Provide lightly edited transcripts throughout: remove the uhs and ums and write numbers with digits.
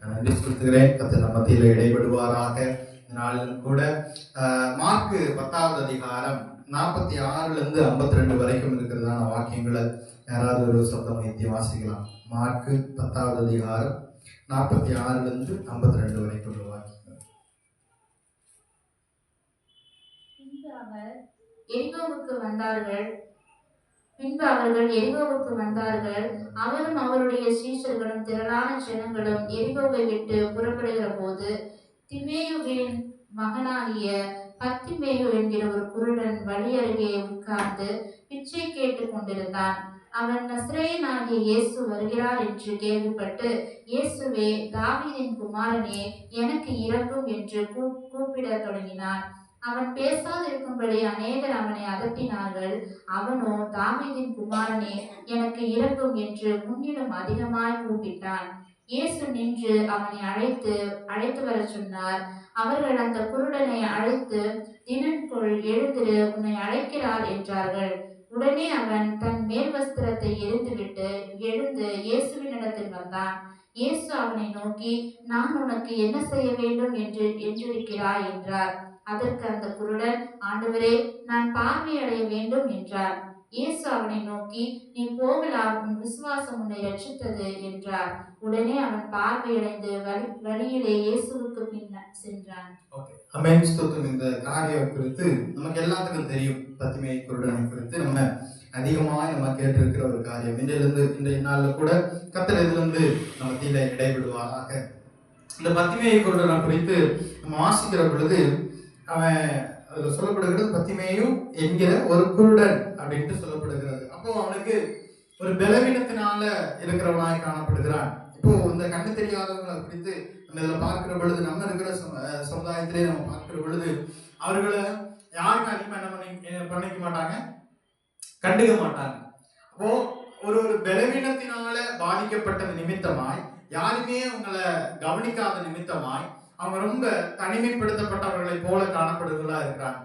நன்றி செலுத்துகிறேன். கர்த்தர் நம் மத்தியில் இடைபடுவாராக. நாளிலும் கூட மார்க்கு 10வது அதிகாரம் 46 52 வரைக்கும் இருக்கிறதான வாக்கியங்களை யாராவது ஒரு சப்தம் வைத்து வாசிக்கலாம். மார்க்கு 10வது அதிகாரம் 46 52 வரைக்கும் உள்ள வாக்கியங்கள். பின்பு அவர்கள் எரிகோவுக்கு வந்தார்கள். அவரும் அவருடைய சீஷர்களும் திரளான ஜனங்களும் எரிகோவை விட்டு புறப்படுகிற போது திமேயுவின் மகனாகிய பத்திமேயு என்கிற ஒரு குருடன் வழி அருகே உட்கார்ந்து பிச்சை கேட்டுக் கொண்டிருந்தான். அவன் நசரேயனாகிய இயேசு வருகிறார் என்று கேள்விப்பட்டு, இயேசுவே, தாவீதின் குமாரனே, எனக்கு இரங்கும் என்று கூப்பிடத் தொடங்கினான். அவன் பேசாதிருக்கும்படி அநேகர் அவனை அதட்டினார்கள். அவனோ, தாவீதின் குமாரனே, எனக்கு இரங்கும் என்று முன்னிலும் அதிகமாய் கூப்பிட்டான். இயேசு நின்று அவனை அழைத்து வர சொன்னார். அவர்கள் அந்த குருடனை அழைத்து, தினன்கொள், எழுந்திரு, உன்னை அழைக்கிறார் என்றார்கள். உடனே அவன் தன் மேல் வஸ்திரத்தை எரிந்துவிட்டு எழுந்து இயேசுவினிடத்தில் வந்தான். இயேசு அவனை நோக்கி, நான் உனக்கு என்ன செய்ய வேண்டும் என்றிருக்கிறாய் என்றார். அதற்கு அந்த குருடன், ஆண்டவரே, நான் பார்வையடைய வேண்டும் என்றார். இயேசு அவனை நோக்கி, நீ போகலாம், உன் விசுவாசம் உன்னை ரட்சித்தது என்றார். உடனே அவன் பார்வையடைந்து வழியிலே இயேசுவுக்கு பின் சென்றான். இந்த காரியம் குறித்து நமக்கு எல்லாத்துக்கும் தெரியும். பத்திமை குருடனை குறித்து நம்ம அதிகமாக நம்ம கேட்டிருக்கிற ஒரு காரியம். இன்றைய நாளில் கூட கர்த்தர் இதிலிருந்து நம்ம தீல இடைவிடுவாராக. இந்த பத்திமை குருடனை குறித்து நம்ம வாசிக்கிற பொழுது அவன் அதுல சொல்லப்படுகிறது பத்திமேயும் என்கிற ஒரு குருடன் அப்படின்ட்டு சொல்லப்படுகிறது. அப்போ அவனுக்கு ஒரு பலவீனத்தினால இருக்கிறவனாய் காணப்படுகிறான். இப்போ இந்த கண்ணு தெரியாதவங்களை குறித்து நம்ம இதுல பார்க்கிற பொழுது, நம்ம இருக்கிற சமுதாயத்திலே நம்ம பார்க்கிற பொழுது அவர்களை யாருக்கும் அதிகமா என்ன பண்ணிக்க மாட்டாங்க, கண்டுக்க மாட்டாங்க. அப்போ ஒரு பலவீனத்தினால பாதிக்கப்பட்டது நிமித்தமாய், யாருமே அவங்களை கவனிக்காத நிமித்தமாய் அவங்க ரொம்ப தனிமைப்படுத்தப்பட்டவர்களை போல காணப்படுவர்களா இருக்கிறாங்க.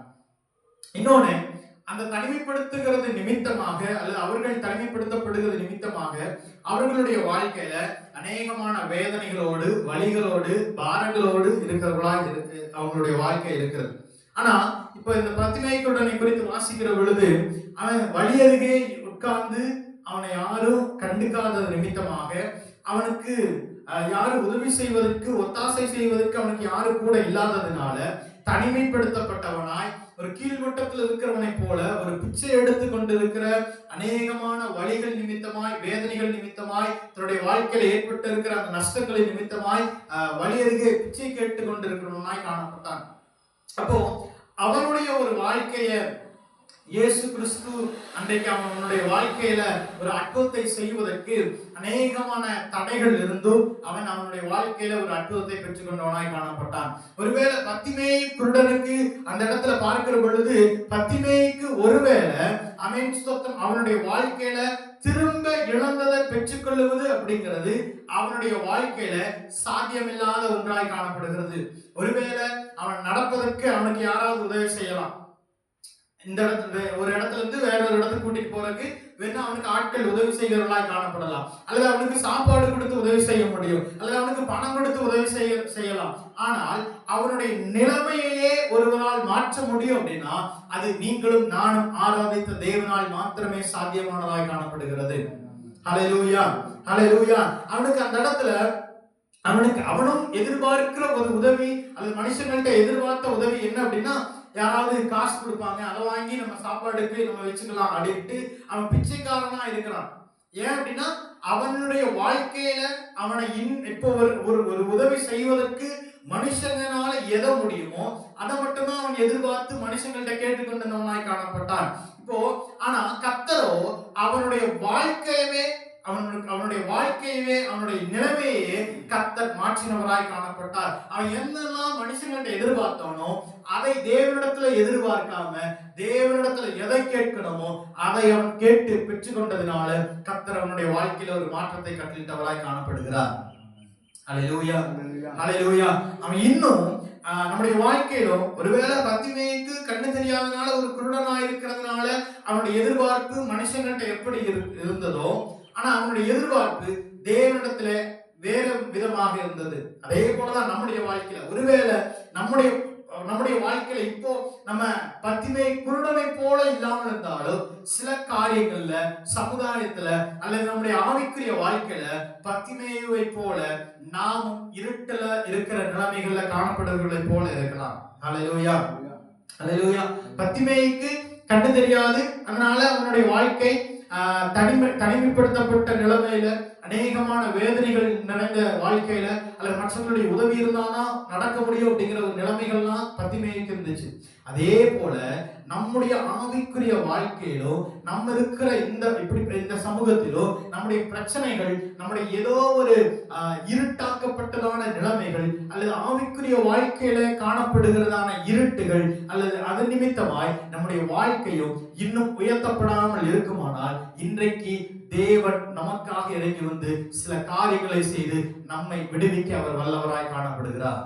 இன்னொன்னு, அந்த தனிமைப்படுத்துகிறது நிமித்தமாக அல்லது அவர்கள் தனிமைப்படுத்தப்படுகிறது நிமித்தமாக அவர்களுடைய வாழ்க்கையில அநேகமான வேதனைகளோடு, வலிகளோடு, பாரங்களோடு இருக்கிறவர்களா அவங்களுடைய வாழ்க்கை இருக்கிறது. ஆனா இப்ப இந்த பத்திமைக்குடனை குறித்து வாசிக்கிற பொழுது அவன் வழி அருகே உட்கார்ந்து அவனை யாரும் கண்டுக்காதது நிமித்தமாக அவனுக்கு யாரும் உதவி செய்வதற்கு, ஒத்தாசை செய்வதற்கு அவனுக்கு யாரும் கூட இல்லாததுனால தனிமைப்படுத்தப்பட்டவனாய், ஒரு கீழ்மட்டத்தில் இருக்கிறவனை போல, ஒரு பிச்சை எடுத்து கொண்டிருக்கிற அநேகமான வழிகள் நிமித்தமாய், வேதனைகள் நிமித்தமாய், தன்னுடைய வாழ்க்கையில் ஏற்பட்டு இருக்கிற அந்த நஷ்டங்களின் நிமித்தமாய் வழி அருகே பிச்சை கேட்டு கொண்டிருக்கிறவனாய் காணப்பட்டான். அப்போ அவனுடைய ஒரு வாழ்க்கைய இயேசு கிறிஸ்து அன்றைக்கு அவனுடைய வாழ்க்கையில ஒரு அற்புதத்தை செய்வதற்கு அநேகமான தடைகள் இருந்தும் அவனுடைய வாழ்க்கையில ஒரு அற்புதத்தை பெற்றுக் கொண்டவனாய் காணப்பட்டான். ஒருவேளை பத்திமேய் குருடனுக்கு அந்த இடத்துல பார்க்கிற பொழுது பத்திமேய்க்கு ஒருவேளை அவனுடைய வாழ்க்கையில திரும்ப இழந்ததை பெற்றுக்கொள்ளுவது அப்படிங்கிறது அவனுடைய வாழ்க்கையில சாத்தியமில்லாத ஒன்றாய் காணப்படுகிறது. ஒருவேளை அவன் நடப்பதற்கு அவனுக்கு யாராவது உதவி செய்யலாம். இந்த இடத்துல ஒரு இடத்துல இருந்து வேற ஒரு இடத்துக்கு கூட்டிட்டு போறதுக்கு வேணா அவனுக்கு ஆட்கள் உதவி செய்கிறவர்களாய் காணப்படலாம், அல்லது அவனுக்கு சாப்பாடு கொடுத்து உதவி செய்ய முடியும், அல்லது அவனுக்கு பணம் கொடுத்து உதவி செய்யலாம். ஆனால் அவனுடைய நிலைமையே ஒருவரால் மாற்ற முடியும் அப்படின்னா அது நீங்களும் நானும் ஆராதித்த தேவனால் மாத்திரமே சாத்தியமானதாய் காணப்படுகிறது. ஹல்லேலூயா, ஹல்லேலூயா. அவனுக்கு அந்த இடத்துல அவனும் எதிர்பார்க்கிற ஒரு உதவி அல்லது மனுஷங்கள்ட்ட எதிர்பார்த்த உதவி என்ன அப்படின்னா, யாராவது காசு கொடுப்பாங்க, அதை வாங்கி நம்ம சாப்பாடுக்கு நம்ம வச்சுக்கலாம் அப்படின்ட்டு அவன் பிச்சைக்காரனா இருக்கிறான். ஏன் அப்படின்னா அவனுடைய வாழ்க்கையில அவனை இப்போ ஒரு உதவி செய்வதற்கு மனுஷங்களால எதை முடியுமோ அதை மட்டும்தான் அவன் எதிர்பார்த்து மனுஷங்கள்ட்ட கேட்டுக்கொண்டிருந்தவனாய் காணப்பட்டான். இப்போ ஆனா கர்த்தரோ அவனுடைய வாழ்க்கையவே அவனுடைய நிலைமையே கர்த்தர் மாற்றினவராய் காணப்பட்டார். அவன் என்னெல்லாம் மனுஷங்கள்ட்ட எதிர்பார்த்தானோ அதை தேவனிடத்துல எதிர்பார்க்காம தேவனிடத்துல எதை கேட்கணுமோ அதை அவன் கேட்டு பெற்றுக்கொண்டதினால கர்த்தர் அவனுடைய வாழ்க்கையில ஒரு மாற்றத்தை கட்டளிட்டவராய் காணப்படுகிறார். ஹல்லேலூயா, ஹல்லேலூயா. அவன் இன்னும் நம்முடைய வாழ்க்கையிலும் ஒருவேளை பத்திமேய்க்கு கண்ணு தெரியாதனால ஒரு குருடனா இருக்கிறதுனால அவனுடைய எதிர்பார்ப்பு மனுஷங்கள்ட்ட எப்படி இருந்ததோ, ஆனா அவனுடைய எதிர்பார்ப்பு தேவனிடத்துல வேற விதமாக இருந்தது. அதே போலதான் நம்முடைய வாழ்க்கையில ஒருவேளை நம்முடைய நம்முடைய வாழ்க்கையில இப்போ நம்ம பத்திமை குருடனை போல இல்லாமல் இருந்தாலும் சில காரியங்கள்ல சமுதாயத்துல அல்லது நம்முடைய ஆவிக்குரிய வாழ்க்கையில பத்திமையை போல நாமும் இருட்டுல இருக்கிற நிலைமைகள்ல காணப்படுவதை போல இருக்கலாம். ஹல்லேலூயா, ஹல்லேலூயா. பத்திமைக்கு கண்டு தெரியாது, அதனால அவனுடைய வாழ்க்கை தனிமைப்படுத்தப்பட்ட நிலைமையில அநேகமான வேதனைகள் நிறைந்த வாழ்க்கையில அல்லது மற்றவங்களுடைய உதவி இருந்தாதான் நடக்க முடியும் அப்படிங்கிற ஒரு நிலைமைகள்லாம் பத்திமைக்கு இருந்துச்சு. அதே போல நம்முடைய ஆவிக்குரிய வாழ்க்கையிலோ நம்ம இருக்கிற இந்த சமூகத்திலோ நம்முடைய பிரச்சனைகள், நம்முடைய ஏதோ ஒரு இருட்டாக்கப்பட்டதான நிலைமைகள் அல்லது ஆவிக்குரிய வாழ்க்கையில காணப்படுகிறதான இருட்டுகள் அல்லது அதன் நிமித்தமாய் நம்முடைய வாழ்க்கையும் இன்னும் உயர்த்தப்படாமல் இருக்குமானால் இன்றைக்கு தேவன் நமக்காக இறங்கி வந்து சில காரியங்களை செய்து நம்மை விடுவிக்க அவர் வல்லவராய் காணப்படுகிறார்.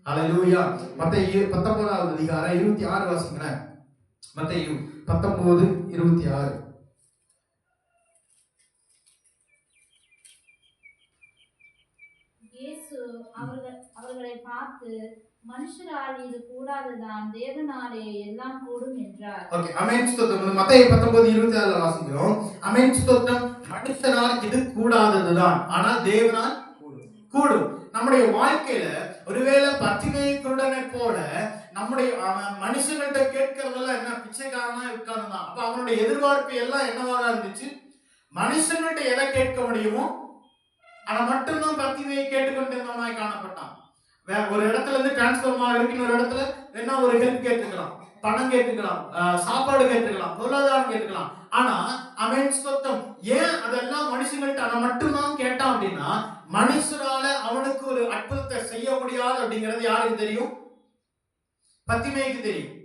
ஹல்லேலூயா. மத்தேயு 19வது அதிகாரம் 26 வாசிக்கிறேன். மத்தேயு 19:26. இயேசு அவர்களை பார்த்து, மனுஷரால் இது கூடாதுதான், தேவனாலே எல்லாம் கூடும் என்றார். ஓகே, ஆமென் ஸ்தோத்திரம். மத்தேயு 19:26 வாசிக்கிறோம். ஆமென் ஸ்தோத்திரம். மனுஷரால் இது கூடாததுதான், ஆனால் தேவனால் கூடும். நம்முடைய வாழ்க்கையில ஒருவேளை பத்திமை குருடனை போல நம்முடைய மனுஷங்கள்ட்ட கேட்கறதெல்லாம் என்ன, பிச்சைக்காரனா இருக்கானுதான். அப்ப அவனுடைய எதிர்பார்ப்பு எல்லாம் என்னவாக இருந்துச்சு, மனுஷங்கள்ட்ட எதை கேட்க முடியுமோ அதை மட்டும்தான் பத்திமையை கேட்டுக்கொண்டிருந்தவனாய் காணப்பட்டான். ஒரு இடத்துல இருந்து டிரான்ஸ்பர் ஆகிருக்கு, இன்னொரு இடத்துல என்ன ஒரு ஹெல்ப் கேட்டுக்கலாம், பணம் கேட்டுக்கலாம், சாப்பாடு கேட்டுக்கலாம், பொருளாதாரம் கேட்டுக்கலாம். ஆனா அவன் சொத்தம் ஏன் அதெல்லாம் மனுஷங்கள்ட்ட அதை மட்டும்தான் கேட்டான் அப்படின்னா, மனுஷரால அவனுக்கு ஒரு அற்புதத்தை செய்ய முடியாது அப்படிங்கிறது யாருக்கு தெரியும்? பத்திமைக்கு தெரியும்.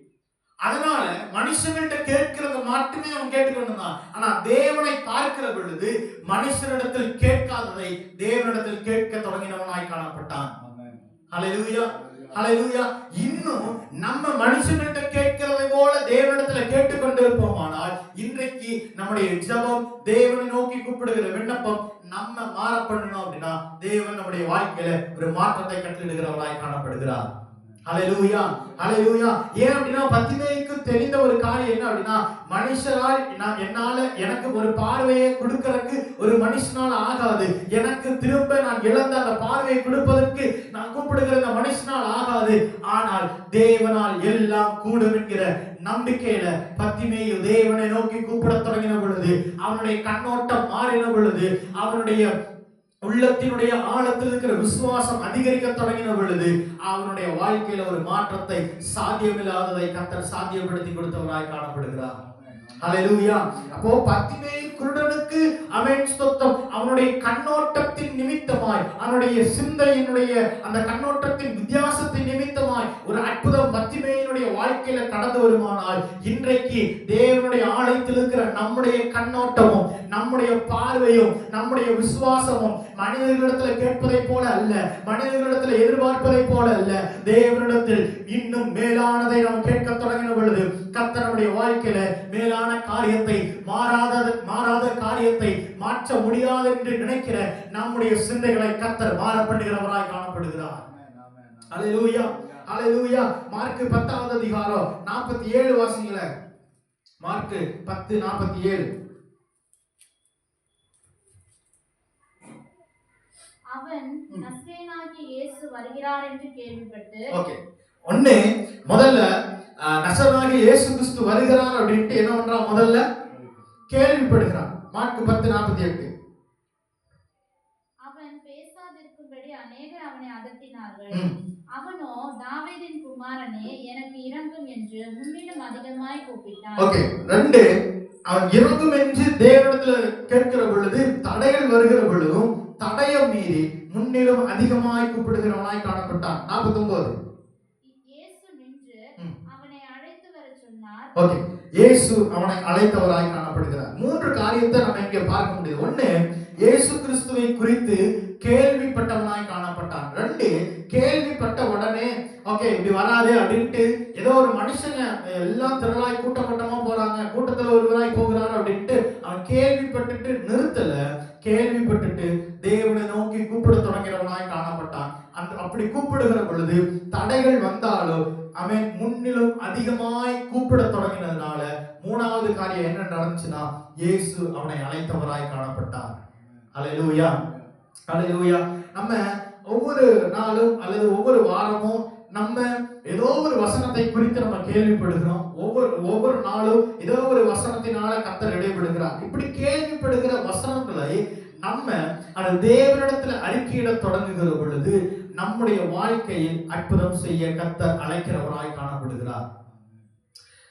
அதனால மனுஷங்கள்ட்ட கேட்கிறது மட்டுமே அவன் கேட்டுக்கொண்டிருந்தான். ஆனா தேவனை பார்க்கிற பொழுது மனுஷனிடத்தில் கேட்காததை தேவனிடத்தில் கேட்க தொடங்கினவனாய் காணப்பட்டான். ஹல்லேலூயா, ஹல்லேலூயா. இன்னும் நம்ம மனுஷங்கள்ட்ட கேட்கிறதை போல தேவனிடத்துல கேட்டுக்கொண்டிருப்போமானால் இன்றைக்கு நம்முடைய ஜெபம், தேவனை நோக்கி கூப்பிடுகிற விண்ணப்பம் நம்ம மாற பண்ணணும் அப்படின்னா தேவன் நம்முடைய வாழ்க்கையில ஒரு மாற்றத்தை கட்டளிடுகிறவராய் காணப்படுகிறார். ஹல்லேலூயா, ஹல்லேலூயா. ஏன் அப்படின்னா பத்திமைக்கு தெரிந்த ஒரு காரியம் என்ன அப்படின்னா, மனுஷரால் என்னால எனக்கு ஒரு பார்வையை கொடுக்கறதுக்கு ஒரு மனுஷனால் ஆகாது, எனக்கு திரும்ப நான் இழந்த அந்த பார்வையை கொடுப்பதற்கு நான் கூப்பிடுகிற அந்த மனுஷனால் ஆகாது, ஆனால் தேவனால் எல்லாம் கூடும் என்கிற நம்பிக்கையில பத்திமையு தேவனை நோக்கி கூப்பிட தொடங்கின பொழுது, அவனுடைய கண்ணோட்டம் மாறின பொழுது, அவனுடைய உள்ளத்தினுடைய ஆழத்தில் இருக்கிற விசுவாசம் அதிகரிக்க தொடங்கின பொழுது அவனுடைய வாழ்க்கையில ஒரு மாற்றத்தை, சாத்தியமில்லாததை கர்த்தர் சாத்தியப்படுத்தி கொடுத்தவராய் காணப்படுகிறார். ஹல்லேலூயா. அப்போ பத்திமை குருடனுக்கு அவன் ஸ்தோத்திரம் அவனுடைய கண்ணோட்டத்தின் நிமித்தமாய், அவனுடைய சிந்தையினுடைய அந்த கண்ணோட்டத்தின் வித்தியாசத்தின் நிமித்தமாய் ஒரு அற்புதம் பத்திமையினுடைய வாழ்க்கையில கடந்து வருமானால் இன்றைக்கு தேவனுடைய ஆலயத்தில் இருக்கிற நம்முடைய கண்ணோட்டமும் நம்முடைய பார்வையும் நம்முடைய விசுவாசமும் மனிதர்களிடத்தில் கேட்பதை போல அல்ல, மனிதர்களிடத்தில் எதிர்பார்ப்பதை போல அல்ல, தேவனிடத்தில் இன்னும் மேலானதை நாம் கேட்க தொடங்கின பொழுது கர்த்தர் நம்முடைய வாழ்க்கையில மேலான காரியத்தை, மாறாத காரியத்தை மாற்ற முடியாது என்று நினைக்கிற நம்முடைய சிந்தைகளை கர்த்தர் மாற பண்ணுகிறவராய் காணப்படுகிறார். ஹல்லேலூயா, ஹல்லேலூயா. மார்க் 10வது அதிகாரம் 47 வாசிங்கள. மார்க் 10:47. அவன் நசரேயனாகிய இயேசு வருகிறார் என்று கேள்விப்பட்டு, ஓகே, ஒண்ணு முதல்ல நசரேயனாகிய இயேசு கிறிஸ்து வருகிறார் அப்படின்ட்டு என்ன பண்றான், முதல்ல கேள்விப்படுகிறான். மார்க் 10:48. அவன் பேசாதிருக்கும்படி அநேகர் அவனை அதட்டினார்கள். அவனோ, தாவீதின் குமாரனே எனக்கு இரங்கும் என்று முன்னிலும் அதிகமாய் கூப்பிட்டான். ஓகே, ரெண்டு, அவன் இரங்கும் என்று தேவனிடத்துல கேட்கிற பொழுது தடைகள் வருகிற பொழுதும் தடையை மீறி முன்னிலும் அதிகமாய் கூப்பிடுகிறவனாய் காணப்பட்டான். 49. இயேசு நின்று அவனை அழைத்து வர சொன்னார். ஓகே, இயேசு அவனை அழைத்தவராய் காணப்படுகிறார். மூன்று காரியத்தை நம்ம இங்கே பார்க்க முடியுது. ஒண்ணு, இயேசு கிறிஸ்துவை குறித்து கேள்விப்பட்டவனாய் காணப்பட்டான். ரெண்டு, கேள்விப்பட்ட உடனே ஓகே இப்படி வராது அப்படின்ட்டு ஏதோ ஒரு மனுஷங்க எல்லாம் திரளாய் கூட்டமா போறாங்க, கூட்டத்துல ஒருவராய் போகிறாரு அப்படின்ட்டு அவன் கேள்விப்பட்டுட்டு நிறுத்தல, கேள்விப்பட்டுட்டு தேவனை நோக்கி கூப்பிட தொடங்கிறவனாய் காணப்பட்டான். அப்படி கூப்பிடுகிற பொழுது தடைகள் வந்தாலும் அவன் முன்னிலும் அதிகமாய் கூப்பிட தொடங்கினதுனால மூணாவது காரியம் என்ன நடந்துச்சுன்னா, இயேசு அவனை அழைத்தவராய் காணப்பட்டார். அல்லேலூயா, அல்லேலூயா. நம்ம ஒவ்வொரு நாளும் அல்லது ஒவ்வொரு வாரமும் நம்ம ஏதோ ஒரு வசனத்தை குறித்து நம்ம கேள்விப்படுகிறோம். ஒவ்வொரு நாளும் ஏதோ ஒரு வசனத்தினால கர்த்தர் இடைபடுகிறார். இப்படி கேள்விப்படுகிற வசனங்களை நம்ம அந்த தேவனிடத்துல அறிக்கையிட தொடங்குகிற பொழுது நம்முடைய வாழ்க்கையில் அற்புதம் செய்ய கர்த்தர் அழைக்கிறவராய் காணப்படுகிறார்.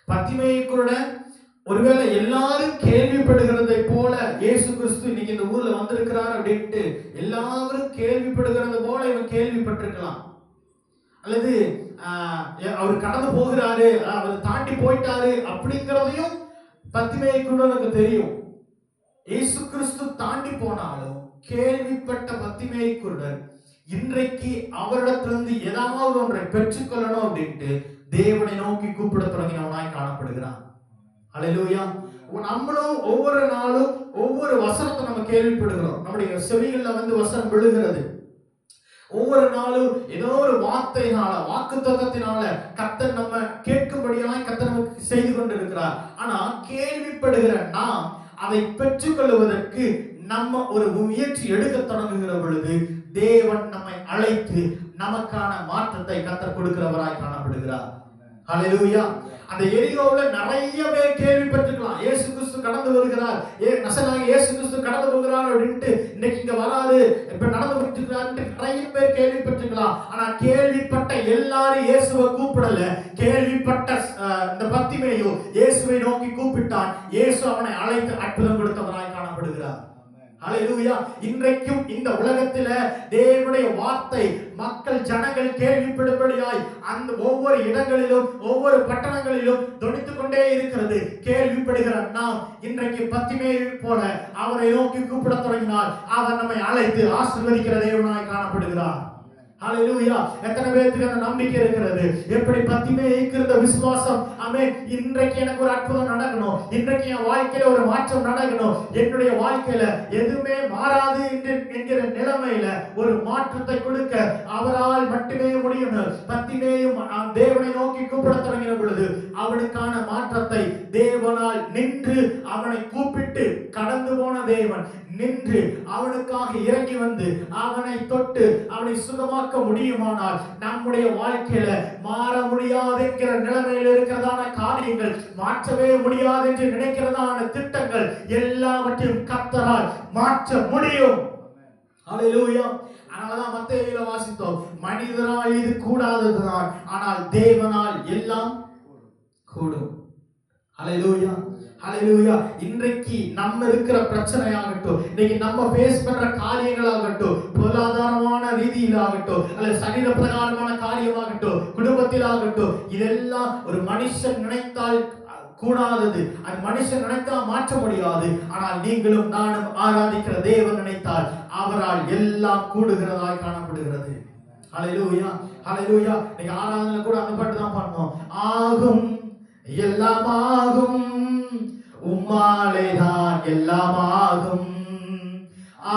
பத்திமையை கூட ஒருவேளை எல்லாரும் கேள்விப்படுகிறதை போல இயேசு கிறிஸ்து இன்னைக்கு இந்த ஊர்ல வந்திருக்கிறார் அப்படின்ட்டு எல்லாரும் கேள்விப்படுகிறது போல இவன் கேள்விப்பட்டிருக்கலாம். அல்லது அவர் கடந்து போகிறாரு, அவர் தாண்டி போயிட்டாரு அப்படிங்கிறதையும் பத்திமையை கூட எனக்கு தெரியும். இயேசு கிறிஸ்து தாண்டி போனாலும் கேள்விப்பட்ட பத்திமையை கூட இன்றைக்கு அவரிடத்திலிருந்து ஏதாவது ஒன்றை பெற்றுக்கொள்ளணும் அப்படின்ட்டு தேவனை நோக்கி கூப்பிட தொடங்கினவனாய் காணப்படுகிறான். அல்லேலூயா. நம்மளும் ஒவ்வொரு நாளும் ஒவ்வொரு வசனத்தை நம்ம கேள்விப்படுகிறோம். நம்முடைய செவிகள்ல வசனம் விழுகிறது. ஒவ்வொரு நாளும் ஏதோ ஒரு வார்த்தையினால, வாக்குத்தத்தத்தினால கர்த்தர் நம்ம கேட்கும்படியாய் கர்த்தர் நமக்கு செய்து கொண்டிருக்கிறார். ஆனா கேள்விப்படுகிற நாம் அதை பெற்றுக்கொள்வதற்கு நம்ம ஒரு முயற்சி எடுக்க தொடங்குகிற பொழுது தேவன் நம்மை அழைத்து நமக்கான மாற்றத்தை கர்த்தர் கொடுக்கிறவராய் காணப்படுகிறார். ஹல்லேலூயா. அந்த எரிகோவுல நிறைய பேர் கேள்விப்பட்டிருக்கலாம், இயேசு கிறிஸ்து கடந்து வருகிறார், நசரேயனாகிய இயேசு கிறிஸ்து கடந்து போகிறார் அப்படின்ட்டு, இன்னைக்கு இங்க வராரு, இப்ப நடந்து போயிட்டு நிறைய பேர் கேள்விப்பட்டிருக்கலாம். ஆனா கேள்விப்பட்ட எல்லாரும் இயேசுவை கூப்பிடல. கேள்விப்பட்ட இந்த பத்திமேயோ இயேசுவை நோக்கி கூப்பிட்டான். இயேசு அவனை அழைத்து அற்புதம் கொடுத்தவராய் காணப்படுகிறார். ஹல்லேலூயா. இன்றைக்கும் இந்த உலகத்தில தேவனுடைய வார்த்தை மக்கள் ஜனங்கள் கேள்விப்படும்படியாய் அந்த ஒவ்வொரு இடங்களிலும் ஒவ்வொரு பட்டணங்களிலும் தொனித்துக் கொண்டே இருக்கிறது. கேள்விப்படுகிற நாம் இன்றைக்கு பத்திமேயை போல அவரை நோக்கி கூப்பிட தொடங்கினால் அவர் நம்மை அழைத்து ஆசீர்வதிக்கிற தேவனாய் காணப்படுகிறார். ஹல்லேலூயா. எத்தனை பேருக்கு அந்த நம்பிக்கை இருக்கிறது? எப்படி பத்திமேய்க்கு இருந்த விசுவாசம், ஆமென், இன்றைக்கு எனக்கு ஒரு அற்புதம் நடக்கணும், இன்றைக்கு என் வாழ்க்கையில ஒரு மாற்றம் நடக்கணும், என்னுடைய வாழ்க்கையில எதுவுமே மாறாது என்கிற நிலைமையில ஒரு மாற்றத்தை கொடுக்க அவரால் மட்டுமே முடியும். பத்திமேயும் தேவனை நோக்கி கூப்பிட தொடங்கின பொழுது அவனுக்கான மாற்றத்தை தேவனால் நின்று அவனை கூப்பிட்டு கடந்து போன தேவன் நின்று அவனுக்காக இறங்கி வந்து அவனை தொட்டு அவனை சுகமாக்க முடியுமானால் நம்முடைய வாழ்க்கையில மாற முடியாது என்கிற நிலைமையில் இருக்கிறதான காரியங்கள், மாற்றவே முடியாது என்று நினைக்கிறதான திட்டங்கள் எல்லாவற்றையும் கர்த்தரால் மாற்ற முடியும். ஹல்லேலூயா. அதனாலதான் மத்தேயுல வாசித்தோம், மனிதரால் இது கூடாததுதான், ஆனால் தேவனால் எல்லாம் கூடும். ஹல்லேலூயா, ஹல்லேலூயா. இன்றைக்கு நம்ம இருக்கிற பிரச்சனையாகட்டும், இன்னைக்கு நம்ம ஃபேஸ் பண்ற காரியங்களாகட்டும், பொருளாதாரமான ரீதியிலாகட்டும் அல்லது சரீர பிரகாரமான காரியமாகட்டும், குடும்பத்திலாகட்டும், இதெல்லாம் ஒரு மனுஷன் நினைத்தால் கூடாதது. அது மனுஷன் நினைத்தால் மாற்ற முடியாது. ஆனால் நீங்களும் நானும் ஆராதிக்கிற தேவன் நினைத்தால் அவரால் எல்லாம் கூடுகிறதாய் காணப்படுகிறது. ஹல்லேலூயா, ஹல்லேலூயா. நீங்க ஆராதனையில கூட அந்த பாட்டு தான் பாடணும். ஆகும் எல்லாம் ஆகும், உம்மாலே தான் எல்லாம் ஆகும்,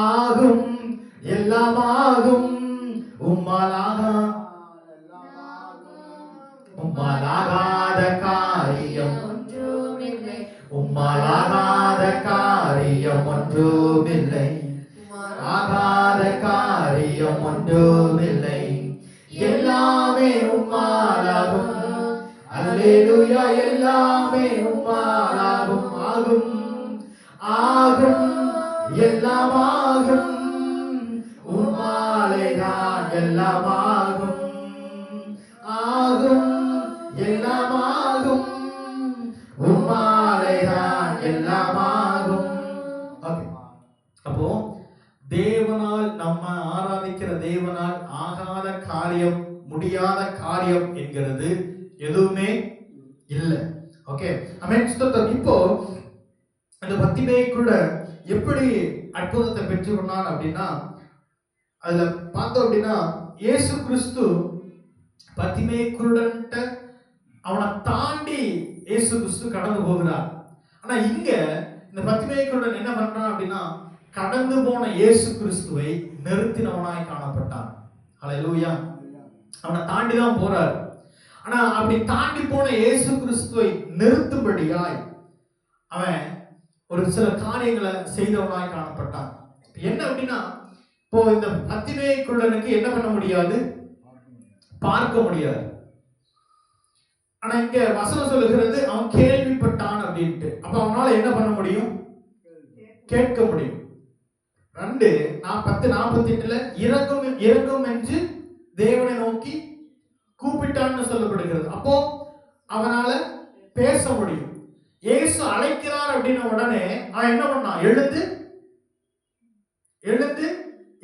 ஆகும் எல்லாம் ஆகும், உம்மாலாகாத காரியம் ஒன்றுமில்லை, உம்மாலாகாத காரியம் ஒன்றுமில்லை, ஆகாத காரியம் ஒன்றுமில்லை, எல்லாமே உம்மாலாகும். அல்லேலூயா. எல்லாமே உம்மாலாகும். ஆகும், ஆகும் எல்லாம் ஆகும், உம்மாலே தான் எல்லாம் ஆகும், ஆகும் எல்லாம் ஆகும், உம்மாலே தான் எல்லாம் ஆகும். அப்போ தேவனால் நம்ம ஆராதிக்கிற தேவனால் ஆகாத காரியம், முடியாத காரியம் என்கிறது எதுவுமே இல்லை. ஓகே, ஆமென். இப்போ அந்த பத்திமே கூட எப்படி அற்புதத்தை பெற்றுக்கொண்டான் அப்படின்னா, அதுல பார்த்தோம் அப்படின்னா இயேசு கிறிஸ்து பத்திமே குருடன்ட்ட அவனை தாண்டி இயேசு கிறிஸ்து கடந்து போகிறார். ஆனா இங்க இந்த பத்திமே குருடன் என்ன பண்றான் அப்படின்னா, கடந்து போன இயேசு கிறிஸ்துவை நிறுத்தினவனாய் காணப்பட்டான். ஹல்லேலூயா. அவனை தாண்டி தான் போறார். ஆனா அப்படி தாண்டி போன இயேசு கிறிஸ்துவை நிறுத்தும்படியாய் அவன் ஒரு சில காரியங்களை செய்தவனாய் காணப்பட்டான். என்ன அப்படின்னா, இப்போ இந்த பத்திமேய் குருடனுக்கு என்ன பண்ண முடியாது? பார்க்க முடியாது. ஆனா இங்க வசனம் சொல்லுகிறது அவன் கேள்விப்பட்டான் அப்படின்ட்டு. அப்ப அவனால என்ன பண்ண முடியும்? கேட்க முடியும். 2:10-48 இறங்கும் என்று தேவனை நோக்கி கூப்பிட்டான்னு சொல்லப்படுகிறது. அப்போ அவனால பேச முடியும். இயேசு அழைக்கிறார் அப்படின்ன உடனே அவன் என்ன பண்ணான்? எழுந்து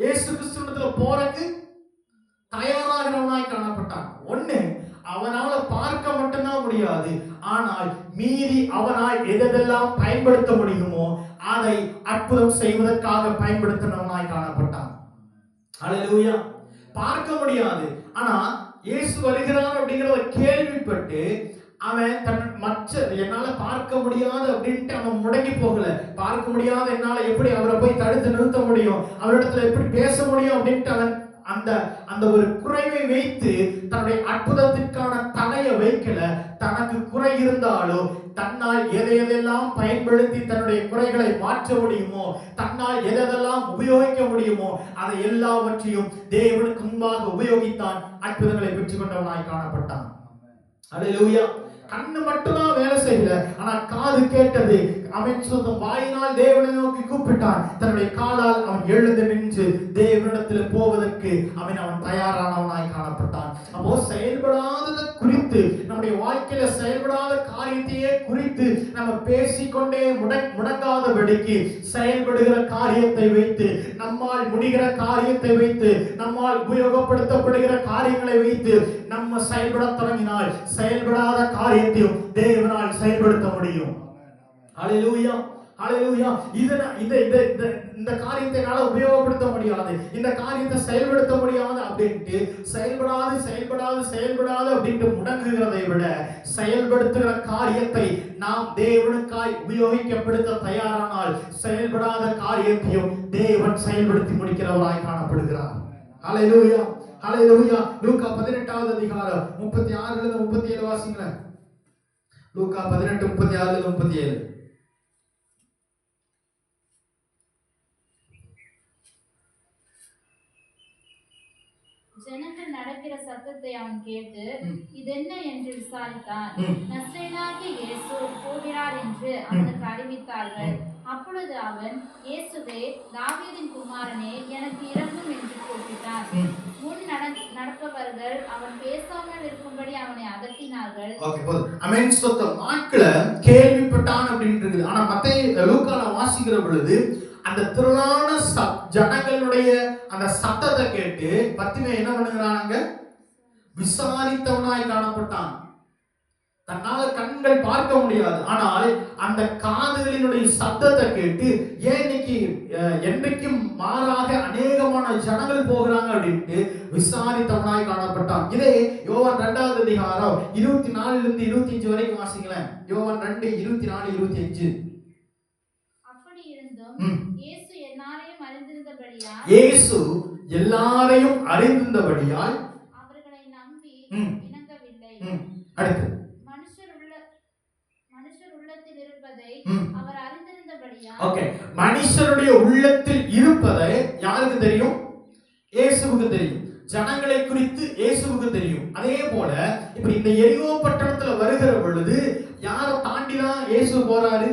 இயேசு கிறிஸ்துவிடத்துல போறதுக்கு தயாராகிறவனாய் காணப்பட்டான். ஒண்ணு, அவனால பார்க்க மட்டும்தான் முடியாது, ஆனால் மீறி அவனால் எதெல்லாம் பயன்படுத்த முடியுமோ அதை அற்புதம் செய்வதற்காக பயன்படுத்தினவனாய் காணப்பட்டான். ஹல்லேலூயா. பார்க்க முடியாது, ஆனா இயேசு வருகிறார் அப்படிங்கிறத கேள்விப்பட்டு அவன் என்னால பார்க்க முடியாது அப்படின்ட்டு அவன் முடங்கி போகல. பார்க்க முடியாத என்னால எப்படி அவரை போய் தடுத்து நிறுத்த முடியும், அவரிடத்துல எப்படி பேச முடியும் அப்படின்ட்டு அவன் அந்த ஒரு குறைவை வைத்து தன்னுடைய அற்புதத்திற்கான தடையை வைக்கல. தனக்கு குறை இருந்தாலும் தன்னால் எதையெல்லாம் பயன்படுத்தி தன்னுடைய குறைகளை மாற்ற முடியுமோ, தன்னால் எதெல்லாம் உபயோகிக்க முடியுமோ அதை எல்லாவற்றையும் தேவனுக்கு முன்பாக உபயோகித்தான். அற்புதங்களை பெற்றுக் கொண்டவனாய் காணப்பட்டான். ஹல்லேலூயா. கண்ணு மட்டும்தான் வேலை செய்யல, ஆனா காது கேட்டது. அவன் சொந்த வாயினால் தேவனை நோக்கி கூப்பிட்டான். தன்னுடைய காலால் அவன் எழுந்து நின்று தேவனிடத்தில் போவதற்கு அவன் தயாரானவனாய் காணப்பட்டான். அப்போ செயல்படாததை குறித்து, நம்முடைய வாழ்க்கையில செயல்படாத காரியத்தையே குறித்து நம்ம பேசிக்கொண்டே முடங்காதபடிக்கு செயல்படுகிற காரியத்தை வைத்து, நம்மால் முடிகிற காரியத்தை வைத்து, நம்மால் உபயோகப்படுத்தப்படுகிற காரியங்களை வைத்து நம்ம செயல்பட தொடங்கினால் செயல்படாத காரியத்தையும் தேவனால் செயல்படுத்த முடியும். ஹல்லேலூயா. ஹல்லேலூயா. இந்த காரியத்தை என்னால உபயோகப்படுத்த முடியாது, இந்த காரியத்தை செயல்படுத்த முடியாது அப்படின்ட்டு செயல்படாது அப்படின்ட்டு முடங்குகிறதை விட செயல்படுத்துகிற காரியத்தை நாம் தேவனுக்காய் உபயோகிக்கப்படுத்த தயாரானால் செயல்படாத காரியத்தையும் தேவன் செயல்படுத்தி முடிக்கிறவராய் காணப்படுகிறார். ஹல்லேலூயா. ஹல்லேலூயா. லூக்கா 18வது அதிகாரம் 36-37 வாசிங்களேன். லூக்கா 18:36-37. ஜனங்கள் நடக்கிற சத்தத்தை அவன் கேட்டு இதென்ன என்று விசாரித்தான். நசரேயனாகிய இயேசு போகிறார் என்று அவனுக்கு அறிவித்தார்கள். அப்பொழுது அவன், இயேசுவே, தாவீதின் குமாரனே, எனக்கு இரங்கும் என்று கூப்பிட்டான். முன் நடப்பவர்கள் அவன் பேசாமல் இருக்கும்படி அவனை அதட்டினார்கள். ஆமென். ஸ்தோத்திரம். ஆட்களை கேள்விப்பட்டான் அப்படின்றது. ஆனா மத்தேயு லூக்கால வாசிக்கிற பொழுது அந்த திரளான ஜனங்களுடைய அந்த சத்தத்தை கேட்டு பத்திமே என்ன பண்ணுகிறாங்க? விசாரித்தவனாய் காணப்பட்டான். தன்னால கண்கள் பார்க்க முடியாது, ஆனால் அந்த காதுகளினுடைய சத்தத்தை கேட்டு ஏன் இன்னைக்கு என்றைக்கும் மாறாக அநேகமான ஜனங்கள் போகிறாங்க அப்படின்ட்டு விசாரித்தவனாய் காணப்பட்டான். இதே யோவான் 2வது அதிகாரம் 24-25 வரைக்கும் வாசிங்களேன். யோவான் 2:24-25. இயேசு எல்லாரையும் அறிந்திருந்தபடியால் அவர்களை நம்பி இணங்கவில்லை. அடுத்து மனுஷர் உள்ளத்தில் இருப்பதை அவர் அறிந்திருந்தபடியால். ஓகே, மனுஷருடைய உள்ளத்தில் இருப்பதை யாருக்கு தெரியும்? இயேசுவுக்கு தெரியும். ஜனங்களை குறித்து இயேசுவுக்கு தெரியும். அதே போல இப்ப இந்த எரிகோ பட்டணத்துல வருகிற பொழுது யாரை தாண்டிதான் இயேசு போறாரு?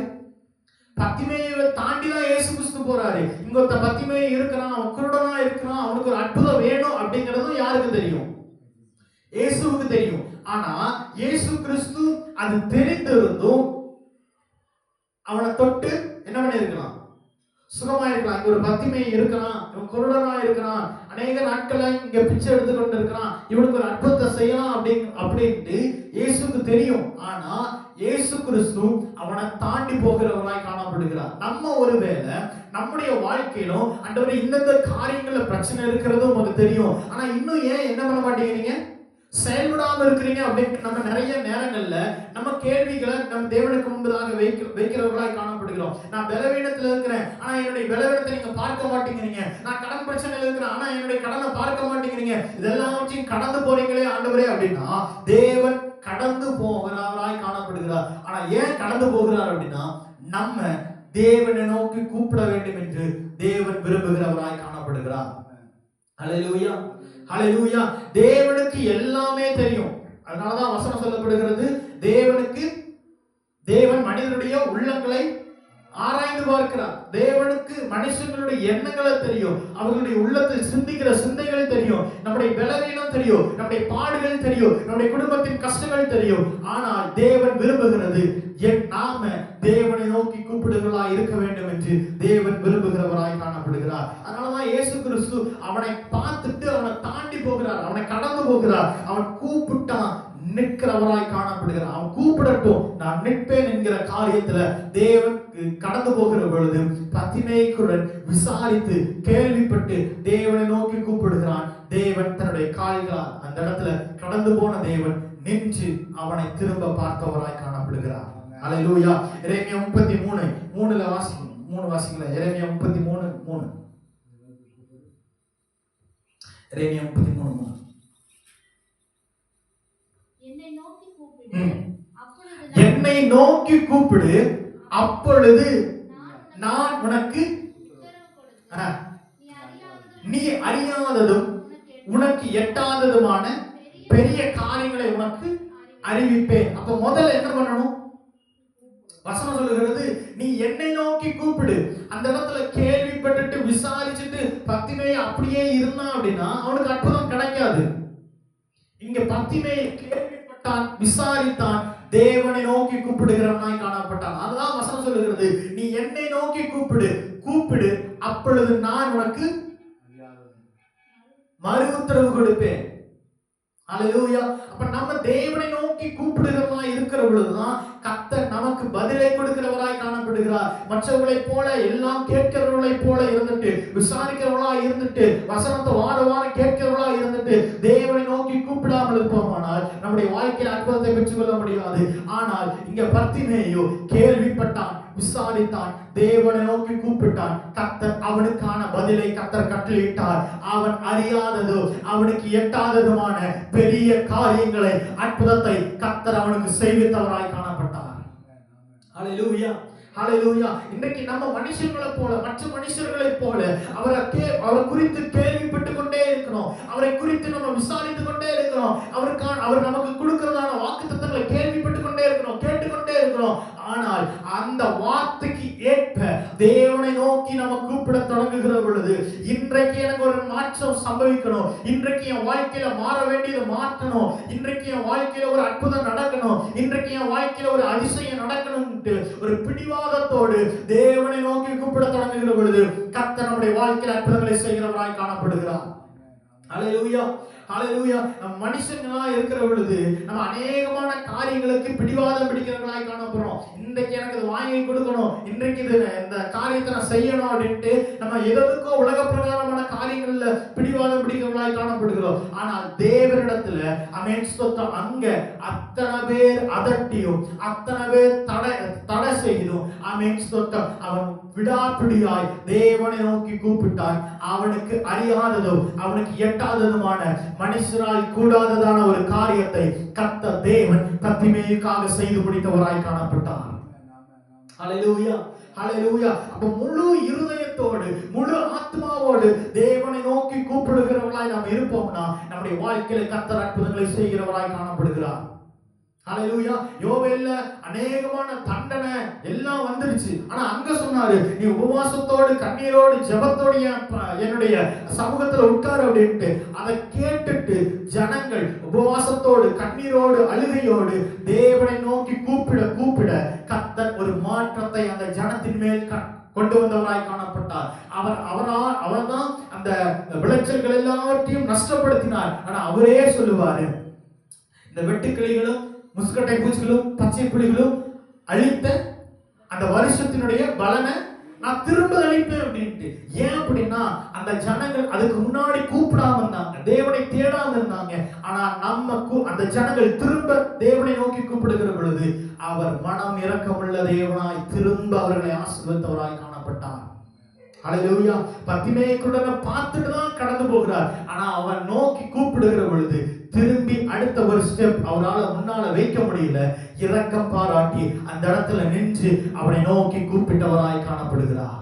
பத்திமேயை தாண்டிதான் இயேசு கிறிஸ்து போறாரு. இங்க ஒருத்த பத்திமேயை இருக்கிறான், அவன் குருடனா இருக்கிறான், அவனுக்கு ஒரு அற்புதம் வேணும் அப்படிங்கறதும் யாருக்கு தெரியும்? இயேசுவுக்கு தெரியும். ஆனா இயேசு கிறிஸ்து அது தெரிந்திருந்தும் அவனை தொட்டு என்ன பண்ணி இருக்கலாம்? சுகமா இருக்கலாம். இங்க ஒரு பத்திமை இருக்கிறான், இவன் குருடனா இருக்கிறான், அநேக நாட்கள இங்க பிச்சை எடுத்து கொண்டு இருக்கிறான், இவனுக்கு ஒரு அற்புதத்தை செய்யலாம் அப்படின்ட்டு இயேசுக்கு தெரியும். ஆனா இயேசு கிறிஸ்து அவனை தாண்டி போகிறவராய் காணப்படுகிறார். நம்ம ஒருவேளை நம்முடைய வாழ்க்கையிலும் ஆண்டவரே இந்தந்த காரியங்கள்ல பிரச்சனை இருக்கிறது உங்களுக்கு தெரியும், ஆனா இன்னும் ஏன் என்ன பண்ண மாட்டேங்கிறீங்க? செயல்படாம இருக்கிறீங்க அப்படின்னு நம்ம நிறைய நேரங்கள்ல நம்ம கேள்விகளை நம்ம தேவனுக்கு முன்பதாக வைக்கிறவர்களாய் காணப்படுகிறோம். நான் பலவீனத்துல இருக்கிறேன், ஆனா என்னுடைய பலவீனத்தை நீங்க பார்க்க மாட்டேங்கிறீங்க. நான் கடன் பிரச்சனையில இருக்கிறேன், ஆனா என்னுடைய கடனை பார்க்க மாட்டேங்கிறீங்க. இதெல்லாவற்றையும் கடந்து போறீங்களே ஆண்டவரே அப்படின்னா தேவன் கடந்து போகிறவராய் காணப்படுகிறார். ஆனா ஏன் கடந்து போகிறார் அப்படின்னா நம்ம தேவனை நோக்கி கூப்பிட வேண்டும் என்று தேவன் விரும்புகிறவராய் காணப்படுகிறார். ஹல்லேலூயா, ஹல்லேலூயா. தேவனுக்கு எல்லாமே தெரியும். அதனாலதான் வசனம் சொல்லப்படுகிறது, தேவன் மனிதனுடைய உள்ளங்களை ஆராய்ந்து பார்க்கிறார். தேவனுக்கு மனுஷங்களுடைய எண்ணங்களை தெரியும், அவர்களுடைய உள்ளத்தில் சிந்திக்கிற சிந்தைகள் தெரியும், நம்முடைய பலவீனம் தெரியும், நம்முடைய பாடுகள் தெரியும், நம்முடைய குடும்பத்தின் கஷ்டங்கள் தெரியும். ஆனால் தேவன் விரும்புகிறது நாம தேவனை நோக்கி கூப்பிடுகிறவர்களாய் இருக்க வேண்டும் என்று தேவன் விரும்புகிறவராய் காணப்படுகிறார். அதனாலதான் இயேசு கிறிஸ்து அவனை பார்த்துட்டு அவனை தாண்டி போகிறார், அவனை கடந்து போகிறார். அவன் கூப்பிட்டான், நிற்கிறவராய் காணப்படுகிறார். அவன் கூப்பிடட்டும், நான் நிற்பேன் என்கிற காரியத்துல தேவன் கடந்து போகிற பொழுது பத்திமேய்க்குடன் விசாரித்து கேள்விப்பட்டு தேவனை நோக்கி கூப்பிடுகிறான். தேவன் தன்னுடைய கால்களால் அந்த இடத்துல கடந்து போன தேவன் நின்று அவனை திரும்ப பார்த்தவராய் காணப்படுகிறார். அல்லேலூயா. எரேமியா 33:3 வாசிக்கும். 3 வாசிக்கல. எரேமியா 33:3. எரேமியா 33:3. என்னை நோக்கி கூப்பிடு, அப்பொழுது நான் உனக்கு நீ அறியாததும் உனக்கு எட்டாததுமான பெரிய காரியங்களை உனக்கு அறிவிப்பேன். அப்ப முதல்ல என்ன பண்ணணும்? வசனம் சொல்லுகிறது, நீ என்னை நோக்கி கூப்பிடு. அந்த இடத்துல கேள்விப்பட்டுட்டு விசாரிச்சுட்டு பத்திமே அப்படியே இருந்தான் அப்படின்னா அவனுக்கு அற்புதம் கிடைக்காது. இங்க பத்திமே கேள்விப்பட்டான், விசாரித்தான், தேவனை நோக்கி கூப்பிடுகிறவனாய் காணப்பட்டான். அதுதான் வசனம் சொல்லுகிறது, நீ என்னை நோக்கி கூப்பிடு, அப்பொழுது நான் உனக்கு மறு உத்தரவு கொடுப்பேன். அல்லேலூயா. அப்ப நம்ம தேவனை நோக்கி கூப்பிடுகிறவராய் இருக்கிற பொழுதுதான் கர்த்தர் நமக்கு பதிலை கொடுக்கிறவராய் காணப்படுகிறார். மற்றவர்களை போல எல்லாம் கேட்கிறவர்களை போல இருந்துட்டு, விசாரிக்கிறவர்களாய் இருந்துட்டு, வசனத்தை வார கேட்கிறவர்களாய் இருந்துட்டு தேவனை நோக்கி கூப்பிடாமல் இருப்போமானால் நம்முடைய வாழ்க்கையில் அற்புதத்தை பெற்றுக்கொள்ள முடியாது. ஆனால் இங்க பர்த்திமேயு கேள்விப்பட்டான், விசாரித்தான், தேவனை நோக்கி கூப்பிட்டான். கர்த்தர் அவனுக்கான பதிலை கர்த்தர் கட்டளையிட்டார். அவன் அறியாததோ அவனுக்கு எட்டாததுமான பெரிய காரியங்களை, அற்புதத்தை கர்த்தர் அவனுக்கு செய்வித்தவராய் காணப்பட்டார். ஹல்லேலூயா, ஹல்லேலூயா. இன்றைக்கு நம்ம மனுஷங்களை போல, மற்ற மனுஷர்களை போல அவரை குறித்து கேள்விப்பட்டு கொண்டே இருக்கிறோம், அவரை குறித்து நம்ம விசாரித்து கொண்டே இருக்கிறோம், அவர் நமக்கு கொடுக்கிறதான வாக்குத்தத்தங்களை கேள்விப்பட்டு கொண்டே இருக்கிறோம், கேட்டுக்கொண்டே இருக்கிறோம். ஆனால் அந்த வார்த்தைக்கு ஏற்ப தேவனை நோக்கி நம்ம கூப்பிட தொடங்குகிற பொழுது, இன்றைக்கு எனக்கு ஒரு மாற்றம் சம்பவிக்கணும், இன்றைக்கு என் வாழ்க்கையில மாற வேண்டியது மாற்றணும், இன்றைக்கு என் வாழ்க்கையில ஒரு அற்புதம் நடக்கணும், இன்றைக்கு என் வாழ்க்கையில ஒரு அதிசயம் நடக்கணும், ஒரு பிடிவாதத்தோடு தேவனை நோக்கி கூப்பிட தொடங்குகிற பொழுது கர்த்தர் நம்முடைய வாழ்க்கையில அற்புதங்களை செய்கிறவராய் காணப்படுகிறார். ஹல்லேலூயா, ஹல்லேலூயா. நம்ம மனுஷங்களா இருக்கிற பொழுது நம்ம அநேகமான காரியங்களுக்கு பிடிவாதம் பிடிக்கிறவர்களாய் காணப்படுறோம். இன்றைக்கு எனக்கு இது வாங்கி கொடுக்கணும், இன்றைக்கு இந்த காரியத்தை நான் செய்யணும் அப்படின்ட்டு நம்ம எதற்கோ உலக பிரகாரமான காரியங்கள்ல பிடிவாதம் பிடிக்கிறவர்களாய் காணப்படுகிறோம். ஆனால் தேவனிடத்துல ஆமென் ஸ்தோத்திரம், அங்க அத்தனை பேர் அதட்டியும் அத்தனை பேர் தடை செய்தும் ஆமென் ஸ்தோத்திரம், அவன் விடாப்பிடியாய் தேவனை நோக்கி கூப்பிட்டான். அவனுக்கு அறியாததோ அவனுக்கு எட்டாததுமான மனுஷரால் கூடாததான ஒரு காரியத்தை கர்த்தர் தேவன் பத்திமேயுக்காக செய்து முடித்தவராய் காணப்பட்டார். ஹல்லேலூயா, ஹல்லேலூயா. அப்ப முழு இருதயத்தோடு முழு ஆத்மாவோடு தேவனை நோக்கி கூப்பிடுகிறவர்களாய் நாம் இருப்போம்னா நம்முடைய வாழ்க்கையில கர்த்தர் அற்புதங்களை செய்கிறவராய் காணப்படுகிறார். ஹல்லேலூயா. யோவேல்ல அநேகமான தண்டனை எல்லாம் வந்துருச்சு. ஆனா அங்க சொன்னாரு, நீ உபவாசத்தோடு கண்ணீரோடு ஜெபத்தோடு என்னுடைய சமூகத்துல உட்காரு அப்படின்ட்டு. அதை கேட்டுட்டு ஜனங்கள் உபவாசத்தோடு கண்ணீரோடு அழுகையோடு தேவனை நோக்கி கூப்பிட கர்த்தர் ஒரு மாற்றத்தை அந்த ஜனத்தின் மேல் கொண்டு வந்தவராய் காணப்பட்டார். அவர்தான் அந்த விளைச்சல்கள் எல்லாவற்றையும் நஷ்டப்படுத்தினார். ஆனா அவரே சொல்லுவாரு, இந்த வெட்டுக்கிளிகளும் முஸ்கட்டை பூச்சிகளும் பச்சை புலிகளும் அழித்த அந்த வருஷத்தினுடைய பலனை நான் திரும்ப அழிப்பேன் அப்படின்ட்டு. ஏன் அப்படின்னா அந்த ஜனங்கள் அதுக்கு முன்னாடி கூப்பிடாம இருந்தாங்க, தேவனை தேடாம இருந்தாங்க. ஆனா அந்த ஜனங்கள் திரும்ப தேவனை நோக்கி கூப்பிடுகிற பொழுது அவர் மனம் இரக்கமுள்ள தேவனாய் திரும்ப அவர்களை ஆசீர்வதித்தவராய் காணப்பட்டார். ஹல்லேலூயா. பத்திமேயை குருடனை பார்த்துட்டு தான் கடந்து போகிறார். ஆனா அவன் நோக்கி கூப்பிடுகிற பொழுது திரும்பி அடுத்த ஒரு ஸ்டெப் அவரால் முன்னால வைக்க முடியல. இரக்கம் பாராட்டி அந்த இடத்துல நின்று அவனை நோக்கி கூப்பிட்டவராய் காணப்படுகிறார்.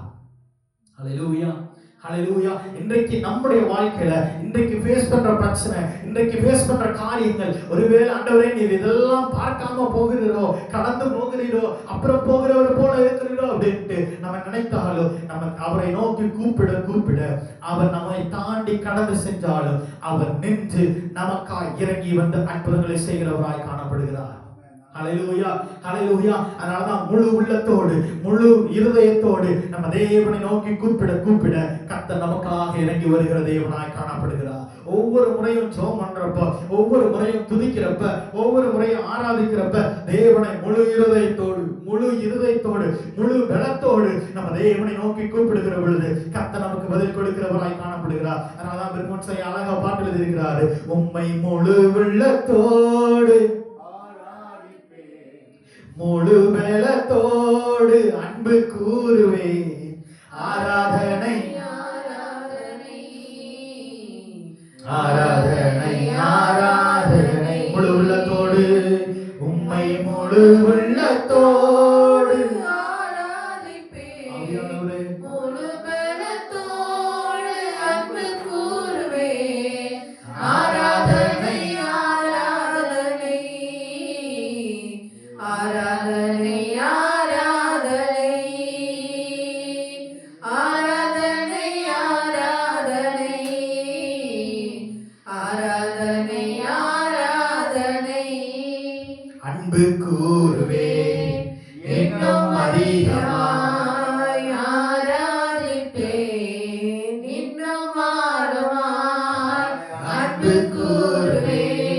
ஹல்லேலூயா, ஹல்லேலூயா. இன்றைக்கு நம்முடைய வாழ்க்கையில இன்றைக்கு ஃபேஸ் பண்ற பிரச்சனை, இன்றைக்கு ஃபேஸ் பண்ற காரியங்கள், ஒருவேளை ஆண்டவரே நீர் இதெல்லாம் பார்க்காம போகிறீரோ, கடந்து போகிறீரோ, அப்புறம் போகிறவர் போல இருக்கிறீரோ அப்படின்ட்டு நம்ம நினைத்தாலும் நம்ம அவரை நோக்கி கூப்பிட கூப்பிட அவர் நம்மை தாண்டி கடந்து சென்றாலும் அவர் நின்று நமக்காய் இறங்கி வந்து அற்புதங்களை செய்கிறவராய் காணப்படுகிறார். ஹல்லேலூயா, ஹல்லேலூயா. அதனாலதான் முழு உள்ளத்தோடு முழு இருதயத்தோடு நம்ம தேவனை நோக்கி கூப்பிட கூப்பிட கர்த்தர் நமக்காக இறங்கி வருகிற தேவனாய் காணப்படுகிறார். ஒவ்வொரு முறையும் ஜெபம் பண்றப்ப, ஒவ்வொரு முறையும் துதிக்கிறப்ப, ஒவ்வொரு முறையும் ஆராதிக்கிறப்ப தேவனை முழு இருதயத்தோடு முழு பலத்தோடு நம்ம தேவனை நோக்கி கூப்பிடுகிற பொழுது கர்த்தர் நமக்கு பதில் கொடுக்கிறவராய் காணப்படுகிறார். அதனாலதான் பெருமோன்சை அழகா பாட்டு எழுதியிருக்கிறாரு, உம்மை முழு உள்ளத்தோடு முழு பலத்தோடு அன்பு கூறுவே, ஆராதனை ஆராதனை ஆராதனை. முழு உள்ளத்தோடு உம்மை முழு உள்ளத்தோடு அன்பு கூறுவே, இன்னும் அதிகமாய் ஆராதிப்பேன், இன்னும் ஆழமாய் அன்பு கூறுவேன்,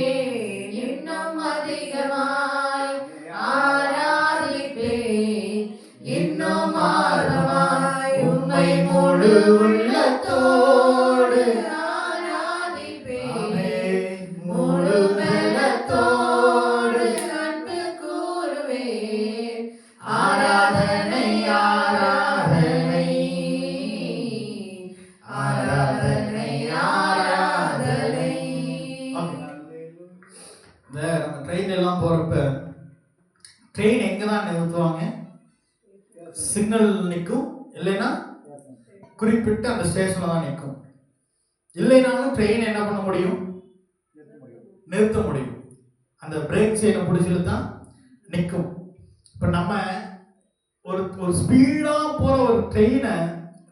இன்னும் அதிகமாய் ஆராதிப்பேன், இன்னும் ஆழமாய் உம்மை முழு உள்ளத்தோடு ஆராதிப்பேன், முழு பலத்தோடு அன்பு கூறுவேன், ஆராதனை ஆராதனை ஆராதனை ஆராதனை. நம்ம ட்ரெயின் எல்லாம் போறப்ப ட்ரெயின் எங்கதான் நிறுத்துவாங்க? சிக்னல் நிற்கும், இல்லைன்னா குறிப்பிட்ட அந்த ஸ்டேஷன்ல தான் நிற்கும். இல்லைனாலும் ட்ரெயின் என்ன பண்ண முடியும்? நிறுத்த முடியும். அந்த பிரேக் செயினை பிடிச்சிட்டு தான் நிற்கும். இப்போ நம்ம ஒரு ஸ்பீடா போற ஒரு ட்ரெயினை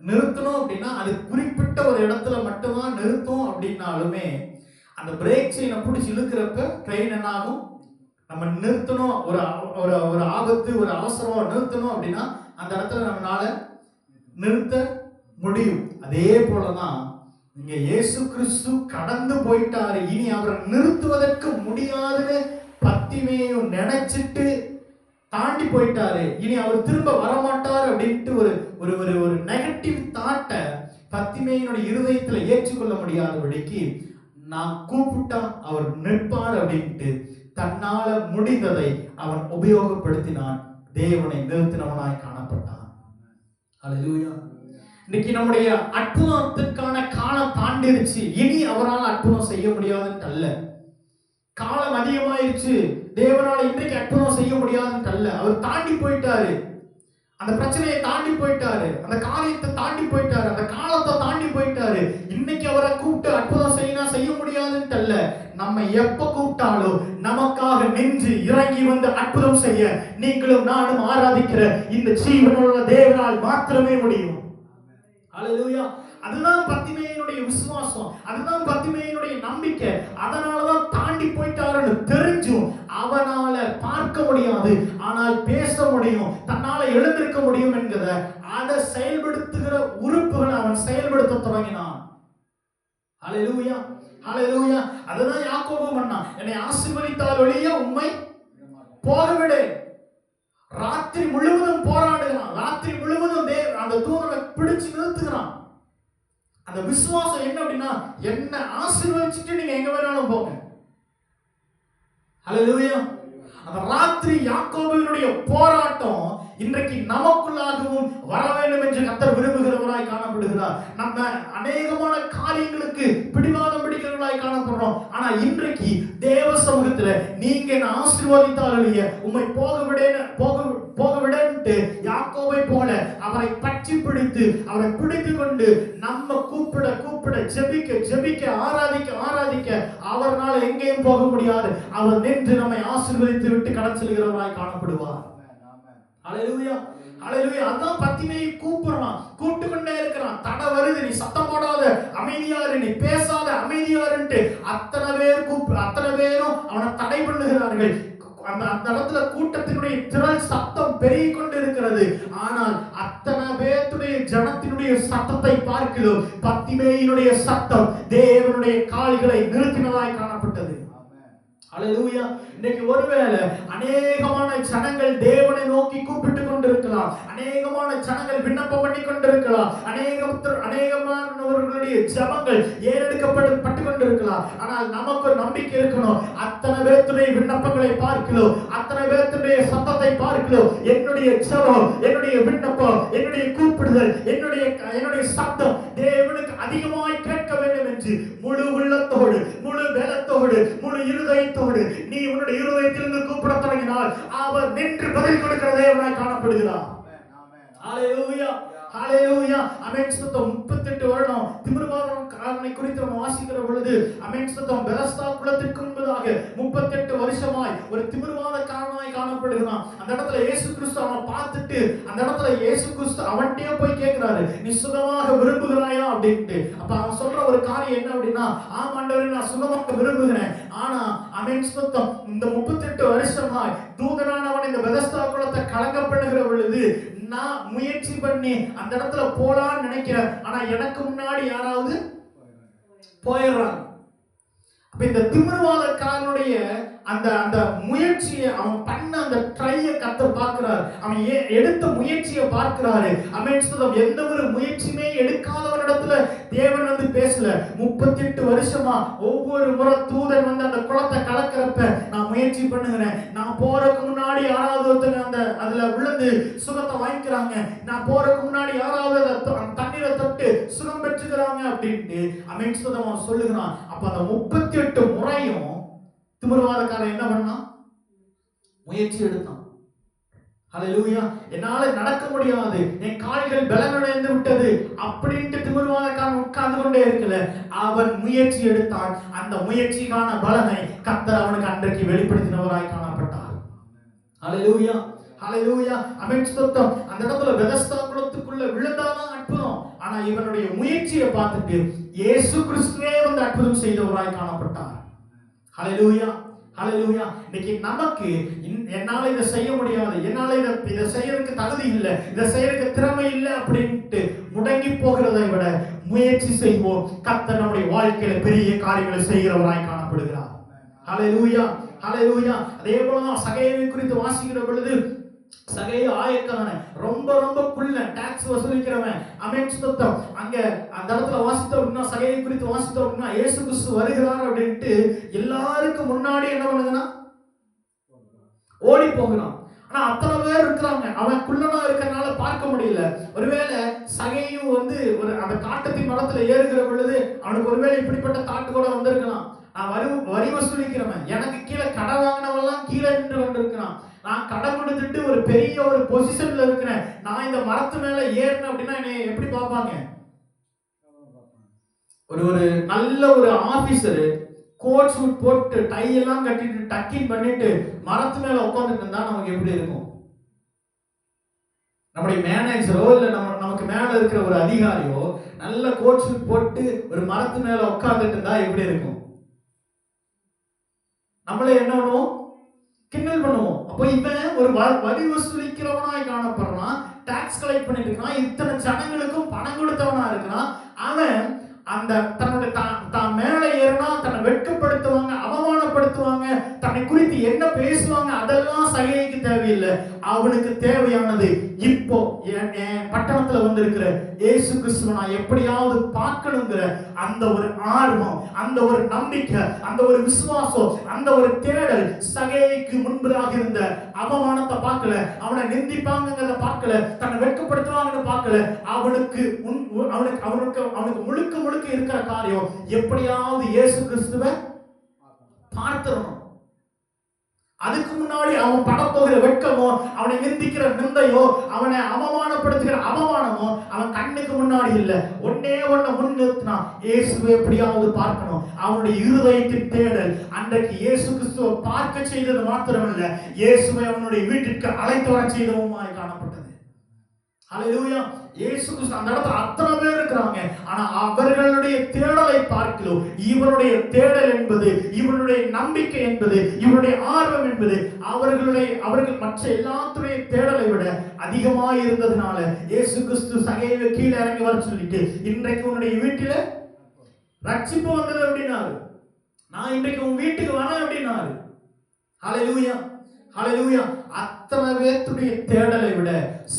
நிறுத்தணும் அப்படின்னா அது குறிப்பிட்ட ஒரு இடத்துல மட்டும்தான் நிறுத்தும். அப்படின்னாலுமே அந்த பிரேக் செயினை பிடிச்சி இழுக்கிறப்ப ட்ரெயின் என்ன ஆகும்? நம்ம நிறுத்தணும், ஒரு ஒரு ஆபத்து, ஒரு அவசரம் நிறுத்தணும் அப்படின்னா அந்த இடத்துல நம்மளால நிறுத்த முடியும். அதே போலதான் இங்க இயேசு கிறிஸ்து கடந்து போயிட்டாரு, இனி அவரை நிறுத்துவதற்கு முடியாதுன்னு பத்திமேயும் நினைச்சிட்டு தாண்டி போயிட்டாரு, இனி அவர் திரும்ப வரமாட்டார் அப்படின்ட்டு ஒரு ஒரு ஒரு நெகட்டிவ் தாட்டை பத்திமேயினுடைய இருதயத்துல ஏற்றுக்கொள்ள முடியாதபடிக்கு நான் கூப்பிட்டா அவர் நிற்பார் அப்படின்ட்டு தன்னால முடிந்ததை அவன் உபயோகப்படுத்தினான். தேவனை நிறுத்தினவனாய் காணப்பட்டான். ஹல்லேலூயா. இன்னைக்கு நம்முடைய அற்புதத்திற்கான காலம் தாண்டிருச்சு. இனி அவரால் அற்புதம் செய்ய முடியாதுன்னு அல்ல. காலம் அதிகமாயிருச்சு, தேவனால இன்றைக்கு அற்புதம் செய்ய முடியாதுன்னு அல்ல. அவர் தாண்டி போயிட்டாரு, அந்த பிரச்சனையை தாண்டி போயிட்டாரு, அந்த காரியத்தை தாண்டி போயிட்டாரு, அந்த காலத்தை தாண்டி போயிட்டாரு. இன்னைக்கு அவரை கூப்பிட்டு அற்புதம் செய்ய முடியாதுன்னு அல்ல. நம்ம எப்ப கூப்பிட்டாலும் நமக்காக நின்று இறங்கி வந்து அற்புதம் செய்ய நீங்களும் நானும் ஆராதிக்கிற இந்த ஜீவனுள்ள தேவனால் மாத்திரமே முடியும். ஹல்லேலூயா. அதுதான் பத்திமேயினுடைய விசுவாசம், அதுதான் பத்திமேயினுடைய நம்பிக்கை. அதனாலதான் தாண்டி போயிட்டாருன்னு தெரிஞ்சும் அவனால பார்க்க முடியாது, ஆனால் பேச முடியும், தன்னால எழுந்திருக்க முடியும் என்கிற அதை செயல்படுத்துகிற உறுப்புகளை அவன் செயல்படுத்த தொடங்கினான். ஹல்லேலூயா, ஹல்லேலூயா. அதுதான் யாக்கோபு பண்ணான், என்னை ஆசீர்வதித்தால் ஒழிய உம்மை போகவிடு, ராத்திரி முழுவதும் போராடுகிறான். ராத்திரி முழுவதும் அந்த தூதனை பிடிச்சு நிறுத்துகிறான். அந்த விசுவாசம் என்ன அப்படின்னா, என்ன ஆசீர்வதிச்சுட்டு நீங்க எங்க வேணாலும் போங்க. ஹல்லேலூயா. அந்த ராத்திரி யாக்கோபுவினுடைய போராட்டம் இன்றைக்கு நமக்குள்ளாகவும் வர வேண்டும் என்று கர்த்தர் விரும்புகிறவராய் காணப்படுகிறார். நம்ம அநேகமான காரியங்களுக்கு பிடிவாதம் பிடிக்கிறவர்களாய் காணப்படுறோம். ஆனா இன்றைக்கு தேவ சமூகத்துல நீங்க என்ன ஆசீர்வதித்தாலே உம்மை போக விடன்ட்டு யாக்கோபை போல அவரை பற்றி பிடித்து அவரை பிடித்து கொண்டு நம்ம கூப்பிட ஜெபிக்க ஆராதிக்க அவர்னால எங்கேயும் போக முடியாது. அவர் நின்று நம்மை ஆசீர்வதித்து விட்டு கடந்து செல்கிறவராய் காணப்படுவார். ஹல்லேலூயா, ஹல்லேலூயா. அதான் பத்திமையை கூப்பிடுறான், கூப்பிட்டு கொண்டே இருக்கிறான். தடை வருது, நீ சத்தம் போடாத, அமைதியாரு, நீ பேசாத, அமைதியாருன்ட்டு அத்தனை பேரும் அவனை தடை பண்ணுகிறார்கள். அந்த இடத்துல கூட்டத்தினுடைய திரள் சத்தம் பெருகிக் கொண்டு இருக்கிறது. ஆனால் அத்தனை பேருடைய ஜனத்தினுடைய சத்தத்தை பார்க்கிறோம். பத்திமேயினுடைய சத்தம் தேவனுடைய கால்களை நிறுத்தினதாய் காணப்பட்டது. ஹல்லேலூயா. இன்னைக்கு ஒருவேளை அநேகமான ஜனங்கள் தேவனை நோக்கி கூப்பிட்டு கொண்டிருக்கலாம். அநேகமான ஜனங்கள் விண்ணப்பம் பண்ணி கொண்டிருக்கலாம். அநேகமானவர்களுடைய ஜெபங்கள் ஏறெடுக்கப்பட்டு கொண்டிருக்கலாம். ஆனால் நமக்கு நம்பிக்கை இருக்கணும். அத்தனை பேருடைய விண்ணப்பங்களை பார்க்கிறோம், அத்தனை பேருடைய சத்தத்தை பார்க்கிறோம். என்னுடைய ஜெபம், என்னுடைய விண்ணப்பம், என்னுடைய கூப்பிடுதல், என்னுடைய சத்தம் தேவனுக்கு அதிகமாய் கேட்க வேண்டும் என்று முழு உள்ளத்தோடு, முழு பலத்தோடு, முழு இருதயத்தோடு நீ உன்னுடைய இருதயத்திலிருந்து கூப்பிட தொடங்கினால் அவர் நின்று பதில் கொடுக்கிற தேவனாய் காணப்படுகிறார். ஹல்லேலூயா, ஹல்லேலூயா. ஆமென். 38 வருடம் திமிர்வாதக்காரனை குறித்து நம்ம வாசிக்கிற பொழுது ஆமென். பெலஸ்தா குலத்திற்கு முன்பதாக 38 வருஷமாய் ஒரு திமிர்வாதக்காரனாய் காணப்படுகிறான். அந்த இடத்துல இயேசு கிறிஸ்து அவனை பார்த்துட்டு அந்த இடத்துல இயேசு கிறிஸ்து அவன்கிட்டயே போய் கேட்கிறாரு, நீ சுகமாக விரும்புகிறாயா அப்படின்ட்டு. அப்ப அவன் சொல்ற ஒரு காரியம் என்ன அப்படின்னா, ஆமாண்டவரே நான் சுகமாக விரும்புகிறேன். ஆனா ஆமென். இந்த 38 வருஷமாய் தூதனானவன் இந்த பெலஸ்தா குலத்தை கலங்க பண்ணுகிற பொழுது நான் முயற்சி பண்ணி அந்த இடத்துல போலான்னு நினைக்கிறேன். ஆனா எனக்கு முன்னாடி யாராவது போயிடுறாங்க. அப்ப இந்த திமிர்வாதக்காரனுடைய அந்த முயற்சியை அவன் பண்ண அந்த ட்ரையை கர்த்தர் பார்க்கிறார். அவன் எடுத்த முயற்சியை பார்க்கிறாரு. ஆமென். எந்த ஒரு முயற்சியுமே எடுக்காதவனிடத்துல தேவன் வந்து பேசல. 38 வருஷமா ஒவ்வொரு முறை தூதன் வந்து அந்த குளத்தை கலக்கிறப்ப நான் முயற்சி பண்ணுகிறேன், நான் போறதுக்கு முன்னாடி யாராவது ஒருத்தங்க அதுல விழுந்து சுகத்தை வாங்கிக்கிறாங்க, நான் போறதுக்கு முன்னாடி யாராவது தண்ணீரை தொட்டு சுகம் பெற்றுக்கிறாங்க அப்படின்ட்டு ஆமென் அவன் சொல்லுகிறான். அப்ப அந்த 38 முறையும் திமிர்வாதக்காரன் என்ன பண்ணான்? முயற்சி எடுத்தான். ஹல்லேலூயா. என்னால நடக்க முடியாது, என் கால்கள் பலனடைந்து விட்டது அப்படின்ட்டு திமிர்வாதக்காரன் உட்கார்ந்து கொண்டே இருக்கல. அவன் முயற்சி எடுத்தான். அந்த முயற்சிக்கான பலனை கர்த்தர் அவனுக்கு அன்றைக்கு வெளிப்படுத்தினவராய் காணப்பட்டார். ஹல்லேலூயா, ஹல்லேலூயா. ஆமென். அந்த இடத்துல பெலஸ்தா குலத்துக்குள்ள விழுந்தாதான் அற்புதம். ஆனா இவனுடைய முயற்சியை பார்த்துட்டு இயேசு கிறிஸ்துவே வந்து அற்புதம் செய்தவராய் காணப்பட்டார். ஹல்லேலூயா, ஹல்லேலூயா. இன்னைக்கு நமக்கு என்னால இதை செய்ய முடியாது, என்னால இதை செய்யறதுக்கு தகுதி இல்லை, இதை செய்யறதுக்கு திறமை இல்லை அப்படின்ட்டு முடங்கி போகிறதை விட முயற்சி செய்வோம். கர்த்தர் நம்முடைய வாழ்க்கையில பெரிய காரியங்களை செய்கிறவராய் காணப்படுகிறார். ஹல்லேலூயா, ஹல்லேலூயா. அதே போலதான் சகையை குறித்து வாசிக்கிற பொழுது சகைய ஆயக்காரன், ரொம்ப குள்ள டாக்ஸ் வசூலிக்கிறவன். ஆமென். அங்க அந்த இடத்துல வாசித்தோம் அப்படின்னா, சகையை குறித்து வாசித்தோம் அப்படின்னா, இயேசு கிறிஸ்து வருகிறார் அப்படின்ட்டு எல்லாருக்கும் முன்னாடி என்ன பண்ணுங்கன்னா ஓடி போகிறான். ஆனா அத்தனை பேர் இருக்கிறாங்க, அவன் குள்ளனா இருக்கிறனால பார்க்க முடியல. ஒருவேளை சகையும் வந்து ஒரு அந்த காட்டத்தின் மரத்துல ஏறுகிற பொழுது அவனுக்கு ஒருவேளை இப்படிப்பட்ட தாட்டு கூட வந்திருக்கலாம். நான் வரி வசூலிக்கிறவன், எனக்கு கீழே கடன் வாங்கினவெல்லாம் கீழே நின்று கொண்டிருக்கிறான், நான் கடன் கொடுத்துட்டு ஒரு பெரிய ஒரு பொசிஷன்ல இருக்கிறேன், நான் இந்த மரத்து மேல ஏறினேன் அப்படின்னா என்னை எப்படி பார்ப்பாங்க? ஒரு நல்ல ஒரு ஆபீசர் கோட் சூட் போட்டு டை எல்லாம் கட்டிட்டு டக்கிங் பண்ணிட்டு மரத்து மேல உட்கார்ந்துட்டு இருந்தா நமக்கு எப்படி இருக்கும்? நம்முடைய மேனேஜரோ இல்ல நமக்கு மேல இருக்கிற ஒரு அதிகாரியோ நல்ல கோட் சூட் போட்டு ஒரு மரத்து மேல உட்கார்ந்துட்டு இருந்தா எப்படி இருக்கும்? நம்மளே என்ன பண்ணுவோம்? கிண்டல் பண்ணுவோம். அப்போ இவன் ஒரு வரி வசூலிக்கிறவனாய் காணப்படுறான், டாக்ஸ் கலெக்ட் பண்ணிட்டு இருக்கான், இத்தனை ஜனங்களுக்கும் பணம் கொடுத்தவனா இருக்கிறான். அவன் அந்த தன்னுடைய தான் மேலே ஏறினா தன்னை வெட்கப்படுத்துவாங்க, அவமானப்படுத்துவாங்க, தன்னை குறித்து சுத்தி என்ன பேசுவாங்க அதெல்லாம் சகைக்கு தேவையில்லை. அவனுக்கு தேவையானது இப்போ என் பட்டணத்துல வந்திருக்கிற இயேசு கிறிஸ்துவை நான் எப்படியாவது பார்க்கணுங்கிற அந்த ஒரு ஆர்வம், அந்த ஒரு நம்பிக்கை, அந்த ஒரு விசுவாசம், அந்த ஒரு தேடல். சகைக்கு முன்பதாக இருந்த அவமானத்தை பார்க்கல, அவனை நிந்திப்பாங்கிறத பார்க்கல, தன்னை வெட்கப்படுத்துவாங்கன்னு பார்க்கல. அவனுக்கு முழுக்க முழுக்க இருக்கிற காரியம் எப்படியாவது இயேசு கிறிஸ்துவை பார்த்துடணும். அதுக்கு முன்னாடி அவன் படப்போகிற வெட்கமோ, அவனை நிந்திக்கிற நிந்தையோ, அவனை அவமானப்படுத்துகிற அவமானமோ அவன் கண்ணுக்கு முன்னாடி இல்ல. ஒன்னே ஒண்ணு முன்னிறுத்தினா, இயேசுவை எப்படியாவது பார்க்கணும். அவனுடைய இருதயத்தின் தேடல் அன்றைக்கு இயேசு கிறிஸ்துவை பார்க்க செய்தது மாத்திரமல்ல, இயேசுவை அவனுடைய வீட்டிற்கு அழைத்து வர செய்தவுமாய் காணப்பட்டது. ஹல்லேலூயா. இயேசு கிறிஸ்து அந்த இடத்துல அத்தனை பேர் இருக்கிறாங்க. ஆனா அவர்களுடைய தேடலை பார்க்கிறோம். இவருடைய தேடல் என்பது, இவருடைய நம்பிக்கை என்பது, இவருடைய ஆர்வம் என்பது அவர்கள் மற்ற எல்லாத்துடைய தேடலை விட அதிகமாக இருந்ததுனால இயேசு கிறிஸ்து சகையை கீழே இறங்கி வர சொல்லிட்டு, இன்றைக்கு உன்னுடைய வீட்டில ரட்சிப்பு வந்தது அப்படின்னாரு. நான் இன்றைக்கு உன் வீட்டுக்கு வரேன் அப்படின்னாரு. ஹல்லேலூயா, ஹல்லேலூயா. அத்தனை பேருடைய தேடலை விட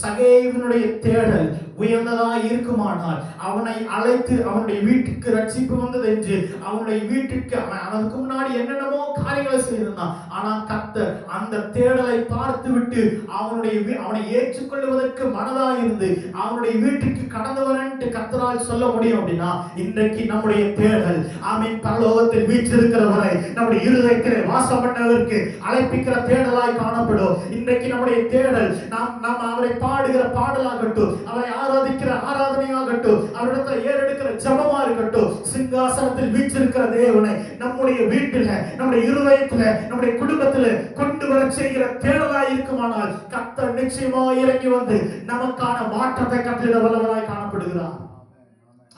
சகேயுவினுடைய தேடல் உயர்ந்ததா இருக்குமானால், அவனை அழைத்து அவனுடைய வீட்டுக்கு ரட்சிப்பு வந்தது என்று அவனுடைய வீட்டுக்கு அவனுக்கு முன்னாடி என்னென்னமோ காரியங்களை செய்திருந்தான். ஆனால் கர்த்தர் அந்த தேடலை பார்த்து விட்டு அவனை ஏற்றுக்கொள்வதற்கு மனதா இருந்து அவனுடைய வீட்டுக்கு கடந்து வரன்ட்டு கர்த்தரால் சொல்ல முடியும். அப்படின்னா இன்றைக்கு நம்முடைய தேடல் ஆமென் பரலோகத்தில் வீற்றிருக்கிற வரை நம்முடைய இருதயத்திலே வாசம் பண்ணுவதற்கு அழைப்பிக்கிற தேடலாய் காணப்படும். இன்றைக்கு நம்முடைய தேடல் நாம் அவரை பாடுகிற பாடலாகட்டும், அவரை ஆராதிக்கிற ஆராதனையாகட்டும், அவரிடத்தில் ஏறெடுக்கிற ஜெபமா இருக்கட்டும், சிங்காசனத்தில் வீற்றிருக்கிற தேவனை நம்முடைய வீட்டில், நம்முடைய இருதயத்தில், நம்முடைய குடும்பத்தில் கொண்டு வர செய்கிற தேடலாய் இருக்குமானால் கர்த்தர் நிச்சயமாக இறங்கி வந்து நமக்கான மாற்றத்தை கட்டளிட வல்லவராய் காணப்படுகிறார்.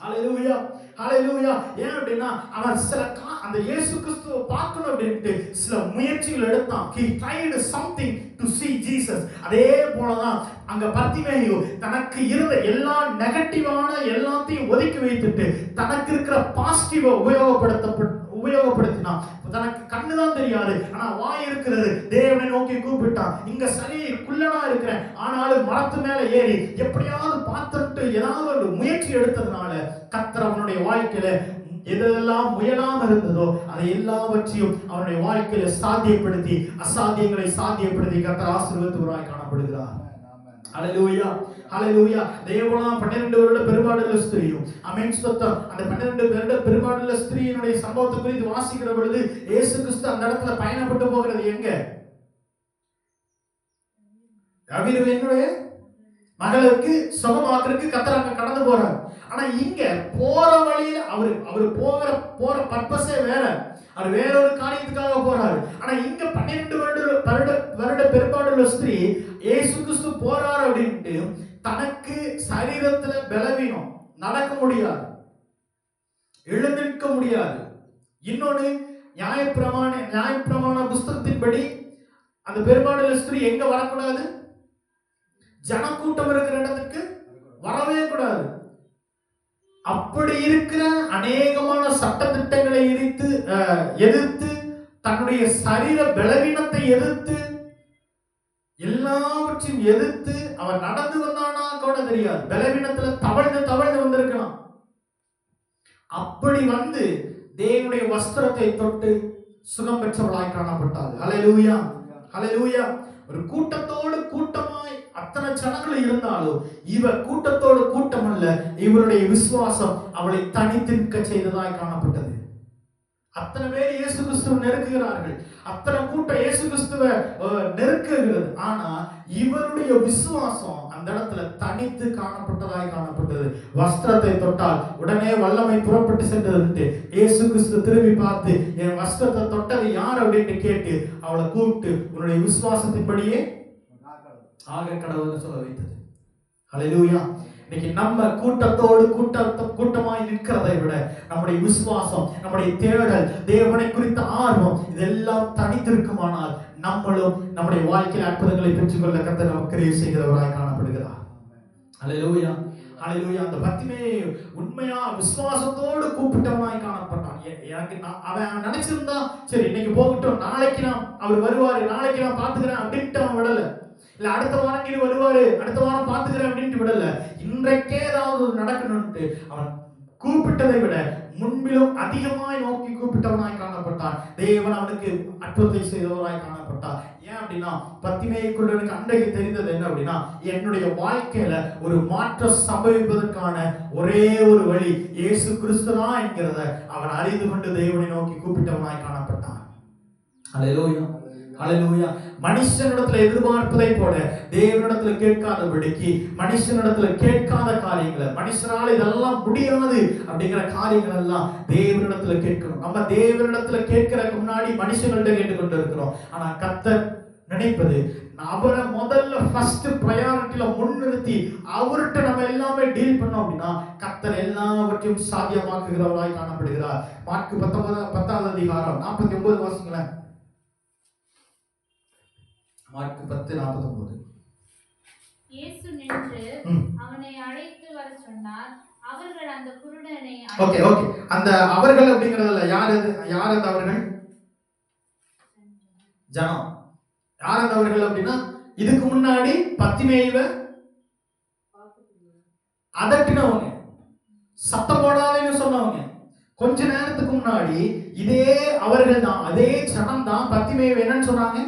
ஹல்லேலூயா, ஹல்லேலூயா. ஏன் அப்படின்னா அவன் அந்த இயேசு கிறிஸ்துவை பார்க்கணும் அப்படின்ட்டு சில முயற்சிகள் எடுத்தான். He tried something to see Jesus. அதே போலதான் அங்க பர்திமேயு தனக்கு இருந்த எல்லா நெகட்டிவான எல்லாத்தையும் ஒதுக்கி வைத்துட்டு தனக்கு இருக்கிற பாசிட்டிவ உபயோகப்படுத்தினான். தனக்கு கண்ணுதான் தெரியாது, ஆனா வாய் இருக்கிறது. தேவனை நோக்கி கூப்பிட்டான். இங்க சரி குள்ளனா இருக்கிறேன், ஆனாலும் மரத்து மேல ஏறி எப்படியாவது பார்த்துட்டு ஏதாவது ஒரு முயற்சி எடுத்ததுனால கர்த்தர் அவனுடைய வாழ்க்கையில எதெல்லாம் முயலாம இருந்ததோ அதை எல்லாவற்றையும் அவனுடைய வாழ்க்கையில சாத்தியப்படுத்தி அசாத்தியங்களை சாத்தியப்படுத்தி கர்த்தர் ஆசீர்வதித்தவராய் காணப்படுகிறார். ஹல்லேலூயா, ஹல்லேலூயா. தேவனா 12 வருட பெரும்பாடுள்ள ஸ்திரீயும் ஆமென் ஸ்தோத்திரம். அந்த 12 வருட பெரும்பாடுள்ள ஸ்திரீயினுடைய சம்பவத்தை குறித்து வாசிக்கிற பொழுது இயேசு கிறிஸ்து அந்த இடத்துல பயணப்பட்டு போகிறது எங்க? யாவீருவினுடைய மகளுக்கு சுகமாக்குறதுக்கு கர்த்தர் அங்க கடந்து போறார். ஆனா இங்க போற வழியில அவரு போற பர்பஸே வேற. அவர் வேற ஒரு காரியத்துக்காக போறாரு. ஆனா இங்க 12 வருட பெரும்பாடுள்ள ஸ்திரீ இயேசு கிறிஸ்து போறாரு அப்படின்ட்டு தனக்கு சரீரத்துல பலவீனம், நடக்க முடியாது, எழுந்திருக்க முடியாது. இன்னொன்னு நியாயப்பிரமாண புஸ்தகத்தின்படி அந்த பெரும்பாடுள்ள ஸ்திரீ எங்க வரக்கூடாது? ஜனக்கூட்டம் இருக்கிற இடத்துக்கு வரவே கூடாது. அப்படி இருக்கிற அநேகமான சட்ட திட்டங்களை எதிர்த்து தன்னுடைய சரீர பலவீனத்தை எதிர்த்து எல்லாவற்றையும் எதிர்த்து அவன் நடந்து வந்தானா கூட தெரியாது. பலவீனத்துல தவழ்ந்து வந்திருக்கலாம். அப்படி வந்து தேவனுடைய வஸ்திரத்தை தொட்டு சுகம் பெற்றவளாய் காணப்பட்டாள். ஹல்லேலூயா, ஹல்லேலூயா. ஒரு கூட்டத்தோடு கூட்டமாய் அத்தனை ஜனங்கள் இருந்தாலும் இவ கூட்டத்தோடு கூட்டம் அல்ல, இவருடைய விசுவாசம் அவளை தனித்து நிற்க செய்ததாய் காணப்பட்டது. அத்தனை பேர் இயேசு கிறிஸ்துவை நெருக்குகிறார்கள், அத்தனை கூட்டம் இயேசு கிறிஸ்துவை நெருக்குகிறது. ஆனா இவருடைய விசுவாசம் அந்த இடத்துல தனித்து காணப்பட்டதாய் காணப்பட்டது. வஸ்திரத்தை தொட்டால் உடனே வல்லமை புறப்பட்டு சென்றது. இயேசு கிறிஸ்து திரும்பி பார்த்து என் வஸ்திரத்தை தொட்டது யார் அப்படின்னு கேட்டு அவளை கூப்பிட்டு உன்னுடைய விசுவாசத்தின்படியே ஆக கடவுள்னு சொல்ல வைத்தது. ஹல்லேலூயா. இன்னைக்கு நம்ம கூட்டத்தோடு கூட்டமாய் நிற்கிறதை விட நம்முடைய விசுவாசம், நம்முடைய தேடல், தேவனை குறித்த ஆர்வம் இதெல்லாம் தனித்திருக்குமானால் நம்மளும் நம்முடைய வாழ்க்கையில் அற்புதங்களை பெற்றுக்கொள்ள கர்த்தர் நமக்கு கிருபை செய்கிறவராய் காணப்படுகிறார். ஹல்லேலூயா, ஹalleluya. அந்த பத்திமேயு உண்மையா விசுவாசத்தோடு கூப்பிட்டவனாய் காணப்பட்டான். எனக்கு அவன் நினைச்சிருந்தா சரி இன்னைக்கு போகட்டும், நாளைக்கு அவர் வருவாரு, நாளைக்கு நான் பாத்துக்கிறேன் அப்படின்ட்டு அவன் விடல. இல்ல அடுத்த வாரம் இது வருவாரு, அடுத்த வாரம் பாத்துக்கிறேன் அப்படின்ட்டு விடல. இன்றைக்கே ஏதாவது நடக்கணும்ட்டு அவன் கூப்பிட்டதை விட முன்பிலும் அதிகமாய் நோக்கி கூப்பிட்டவனாய் காணப்பட்டான். தேவன் அவனுக்கு அற்புதத்தை செய்தவராய் காணப்பட்டார். ஏன் அப்படின்னா பத்திமேயுக்குள்ள எனக்கு அன்றைக்கு தெரிந்தது என்ன அப்படின்னா, என்னுடைய வாழ்க்கையில ஒரு மாற்றம் சம்பவிப்பதற்கான ஒரே ஒரு வழி இயேசு கிறிஸ்து தான் என்கிறத அவன் அறிந்து கொண்டு தேவனை நோக்கி கூப்பிட்டவனாய் காணப்பட்டான். ஹல்லேலூயா, ஹல்லேலூயா. மனுஷனிடத்துல எதிர்பார்ப்பதை போல தேவனிடத்துல கேட்காதபடிக்கு, மனுஷனிடத்துல கேட்காத காரியங்களை, மனுஷனால இதெல்லாம் முடியாது அப்படிங்கிற காரியங்கள் எல்லாம் தேவனிடத்துல கேட்கணும். நம்ம தேவனிடத்துல கேட்கறதுக்கு முன்னாடி மனுஷங்கள்ட்ட கேட்டுக்கொண்டு இருக்கிறோம். ஆனா கர்த்தர் நினைப்பது அவரை முதல்ல ஃபர்ஸ்ட் ப்ரையாரிட்டியில முன்னிறுத்தி அவர்கிட்ட நம்ம எல்லாமே டீல் பண்ணோம் அப்படின்னா கர்த்தர் எல்லாவற்றையும் சாத்தியமாக்குகிறவராய் காணப்படுகிறார். மார்க்கு 10வது அதிகாரம் 49 வாசிங்களேன். மார்க்கு 10:49. இயேசு நின்று அவனை அழைத்து வர சொன்னார். அவர்கள் அந்த குருடனை ஓகே அந்த அவர்கள் அப்படிங்கறதுல யார் அந்த அவர்கள்? ஜனம். யார் அந்த அவர்கள் அப்படின்னா, இதுக்கு முன்னாடி பத்திமேயுவை அதட்டினவங்க, சத்தம் போடாதேன்னு சொன்னவங்க. கொஞ்ச நேரத்துக்கு முன்னாடி இதே அவர்கள் தான், அதே ஜனம் தான் பத்திமேயுவை என்னன்னு சொன்னாங்க,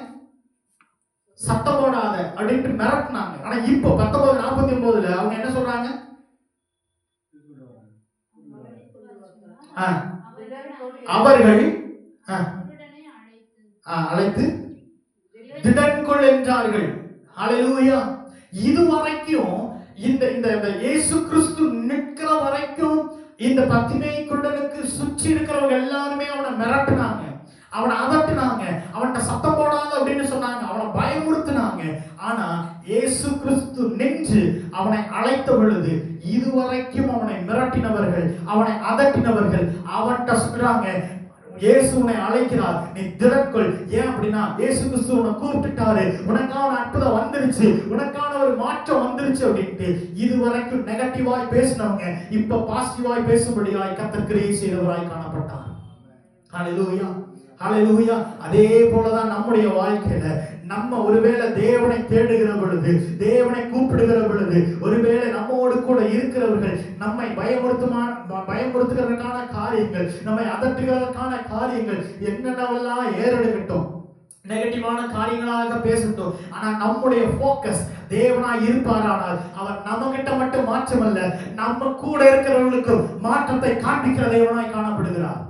சத்தம் போடாத அப்படின்ட்டு மிரட்டினாங்க. ஆனா இப்போ 19:49 அவங்க என்ன சொல்றாங்க? அவர்கள் அழைத்து திடன்கொள் என்றார்கள். ஹல்லேலூயா. இதுவரைக்கும் இந்த இயேசு கிறிஸ்து நிற்கிற வரைக்கும் இந்த பத்திமேயு குருடனுக்கு சுற்றி இருக்கிறவங்க எல்லாருமே அவனை மிரட்டினாங்க, அவனை அதட்டினாங்க, அவன்கிட்ட சத்தம் போடாத அப்படின்னு சொன்னாங்க, அவனை பயமுறுத்தினாங்க. ஆனா இயேசு கிறிஸ்து நின்று அவனை அழைத்த பொழுது இதுவரைக்கும் அவனை மிரட்டினவர்கள், அவனை அதட்டினவர்கள் அவன்கிட்ட சொல்றாங்க, இயேசு உன்னை அழைக்கிறார், நீ திடன்கொள். ஏன் அப்படின்னா இயேசு கிறிஸ்து உன்னை கூப்பிட்டுட்டாரு, உனக்கான அற்புதம் வந்துருச்சு, உனக்கான ஒரு மாற்றம் வந்துருச்சு அப்படின்ட்டு இதுவரைக்கும் நெகட்டிவாய் பேசினவங்க இப்ப பாசிட்டிவாய் பேசும்படியாய் கர்த்தர் கிரியை செய்தவராய் காணப்பட்டார். ஹல்லேலூயா, ஹல்லேலூயா. அதே போலதான் நம்முடைய வாழ்க்கையில நம்ம ஒருவேளை தேவனை தேடுகிற பொழுது, தேவனை கூப்பிடுகிற பொழுது, ஒருவேளை நம்மோடு கூட இருக்கிறவர்கள் நம்மை பயமுறுத்துகிறதுக்கான காரியங்கள், நம்மை அதட்டுகிறதுக்கான காரியங்கள் என்னென்னவெல்லாம் ஏறெடுக்கட்டும், நெகட்டிவான காரியங்களாக பேசட்டும், ஆனா நம்முடைய போக்கஸ் தேவனாய் இருப்பாரானால் அவர் நம்ம கிட்ட மட்டும் மாற்றமல்ல, நம்ம கூட இருக்கிறவர்களுக்கு மாற்றத்தை காண்பிக்கிற தேவனாய் காணப்படுகிறார்.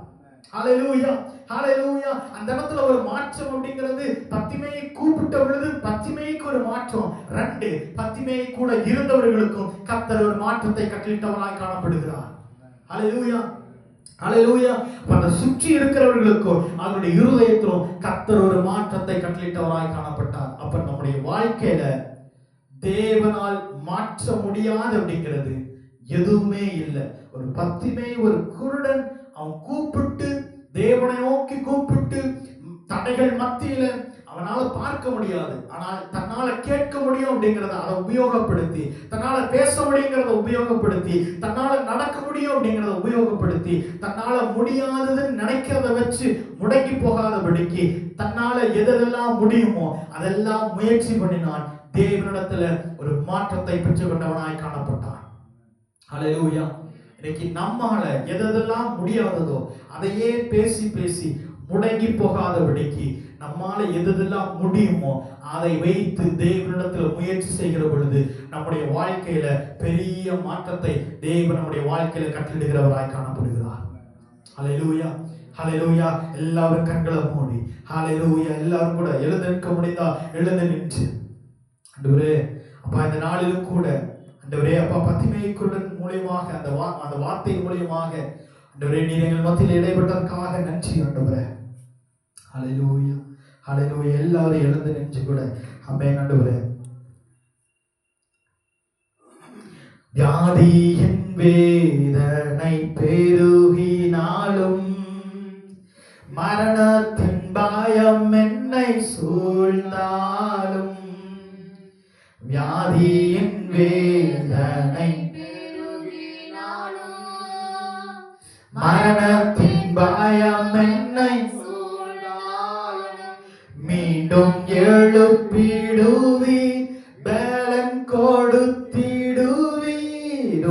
ஹல்லேலூயா, ஹல்லேலூயா. அந்த இடத்துல ஒரு மாற்றம் அப்படிங்கிறது பத்திமேயை கூப்பிட்ட பொழுது பத்திமேய்க்கு ஒரு மாற்றம், 2 பத்திமேயை கூட இருந்தவர்களுக்கும் கர்த்தர் ஒரு மாற்றத்தை கட்டளையிட்டவராய் காணப்படுகிறார். ஹல்லேலூயா, ஹல்லேலூயா. அந்த சுற்றி இருக்கிறவர்களுக்கும் அவருடைய இருதயத்திலும் கர்த்தர் ஒரு மாற்றத்தை கட்டளையிட்டவராய் காணப்பட்டார். அப்ப நம்முடைய வாழ்க்கையில தேவனால் மாற்ற முடியாது அப்படிங்கிறது எதுவுமே இல்லை. ஒரு பத்திமேய், ஒரு குருடன், அவன் கூப்பிட்டு தேவனை நோக்கி கூப்பிட்டு தடைகள் மத்தியில அவனால பார்க்க முடியாது, ஆனால் தன்னால கேட்க முடியும் அப்படிங்கிறத அதை உபயோகப்படுத்தி, தன்னால பேச முடியுங்கிறத உபயோகப்படுத்தி, தன்னால நடக்க முடியும் அப்படிங்கிறத உபயோகப்படுத்தி, தன்னால முடியாததுன்னு நினைக்கிறத வச்சு முடங்கி போகாதபடிக்கு தன்னால எதெல்லாம் முடியுமோ அதெல்லாம் முயற்சி பண்ணினான். தேவனிடத்துல ஒரு மாற்றத்தை பெற்றுக்கொண்டவனாய் காணப்பட்டான். ஹல்லேலூயா. இன்னைக்கு நம்மால எதெல்லாம் முடியாததோ அதையே பேசி பேசி முடங்கி போகாதபடிக்கு நம்மால எதெல்லாம் முடியுமோ அதை வைத்து தேவனிடத்துல முயற்சி செய்கிற பொழுது நம்முடைய வாழ்க்கையில பெரிய மாற்றத்தை தேவன் நம்முடைய வாழ்க்கையில கட்டளிடுகிறவராய் காணப்படுகிறார். ஹல்லேலூயா, ஹல்லேலூயா. எல்லாரும் கண்களை மூடி ஹல்லேலூயா, எல்லாரும் கூட எழுந்து நிற்க முடிந்தா எழுந்து நின்று, ஆண்டவரே அப்பா இந்த நாளிலும் கூட ஆண்டவரே அப்பா பத்திமேயு குருடன் மூலமாக அந்த வார்த்தை மூலமாக ஆண்டவரே நீர் எங்கள் மத்தியில் இடைப்பட்டதற்காக நன்றி ஆண்டவரே. ஹல்லேலூயா, ஹல்லேலூயா. எல்லாரும் எழுந்து நின்று கூட ஆமென் ஆண்டவரே. வியாதியின் வேதனை பெருகினாலும், மரணத்தின் பயம் என்னை சூழ்ந்தாலும், வியாதியின் வேதனை மரணத்தின் பயம் என்னை மீண்டும் எழுப்பிடுவி, பலன் கொடுத்திடுவி,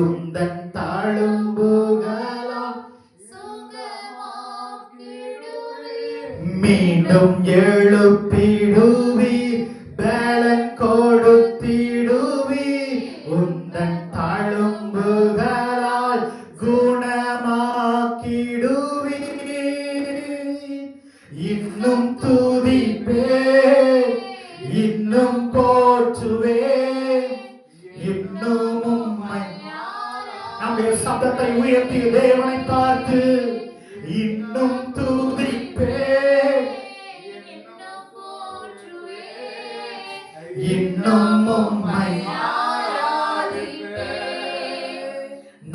உந்தன் தழும்புகளால் மீண்டும் எழுப்பிடுவி, பலன் கொடுத்திடுவி, உந்தன் தழும்புகளால் குணமாக்கிடுவி. இன்னும் துதிப்பே, இன்னும் போற்றுவே, இன்னும் உம்மை நம்முடைய சப்தத்தை உயர்த்தி தேவனை பார்த்து இன்னும் துதிப்பே, இன்னும் உம்மை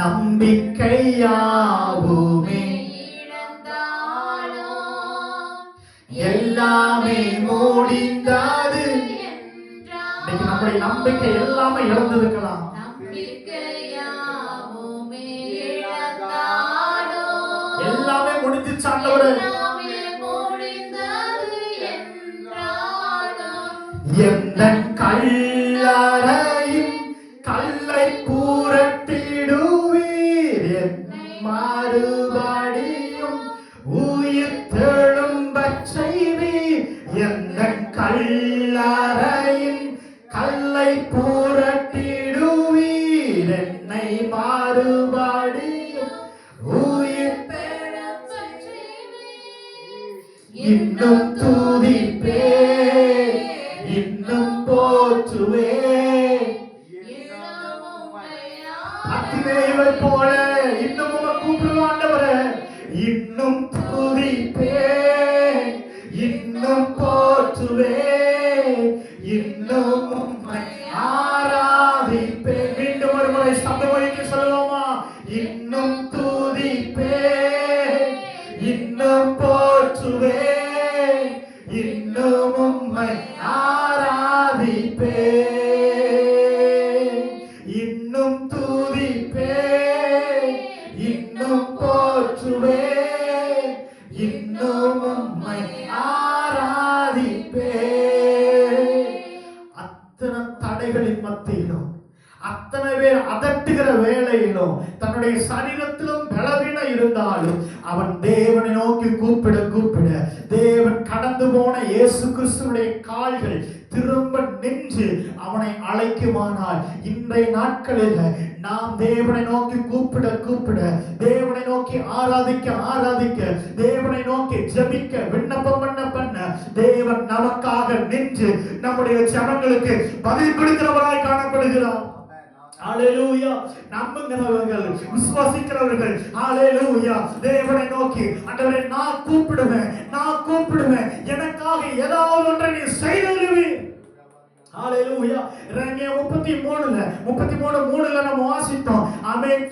நம்பிக்கையாவுமே எல்லாமே முடிந்தது. இன்னைக்கு நம்முடைய நம்பிக்கை எல்லாமே இழந்திருக்கலாம். எல்லாமே முடிஞ்சிச்சு ஆண்டவரே. எந்தன் கல்லறையின் கல்லை புரட்டிடுவீர், என் மறுபடியும் உயிர் தெழும்பச் செய்வீர். எந்தன் கல்லறையின் கல்லை புரட்டிடுவீர், என்னை மறுபடியும் உயிர் தெழும்பச் செய்வீர். இன்னும் துதிப்பே, இன்னும் போற்றுவே, அத்திமேவை போல இன்னும் உம்மை கூப்பிடுவோம் ஆண்டவரே. இன்னும் துதிப்பே, இன்னும் போற்றுவே, இன்னும் உம்மை ஆராதிப்பே. மீண்டும் ஒரு முறை சபைக்கு சொல்லுவோமா? இன்னும் துதிப்பே, இன்னும் போற்றுவே, இன்னும் உம்மை ஆராதிப்பே, இன்னும் துதிப்பே, இன்னும் போற்றுவே, இன்னும் உம்மை ஆராதிப்பே. அத்தனை தடைகளின் மத்தியிலும், அத்தனை பேர் அதட்டுகிற வேளையிலும், தன்னுடைய சரீரத்திலும் பலவீனம் இருந்தாலும் அவன் தேவனை நோக்கி கூப்பிட கூப்பிட தேவன் கடந்து போன இயேசு கிறிஸ்துவுடைய கால்கள் திரும்ப நின்று அவனை அழைக்குமானால், இன்றைய நாட்களில் நாம் தேவனை நோக்கி கூப்பிட கூப்பிட, தேவனை நோக்கி ஆராதிக்க ஆராதிக்க, தேவனை நோக்கி ஜெபிக்க விண்ணப்பம் பண்ண தேவன் நமக்காக நின்று நம்முடைய ஜெபங்களுக்கு பதில் கொடுக்கிறவராய் காணப்படுகிறார். ஹalleluya. நம்புகிறவர்கள், விசுவாசிக்கிறவர்கள் ஹalleluya தேவனை நோக்கி ஆண்டவரே நான் கூப்பிடுவேன், எனக்காக ஏதாவது ஒன்றை நீ செய்தருவீர். ஹalleluya. எரேமியா 33:3 நம்ம வாசித்தோம். ஆமென்.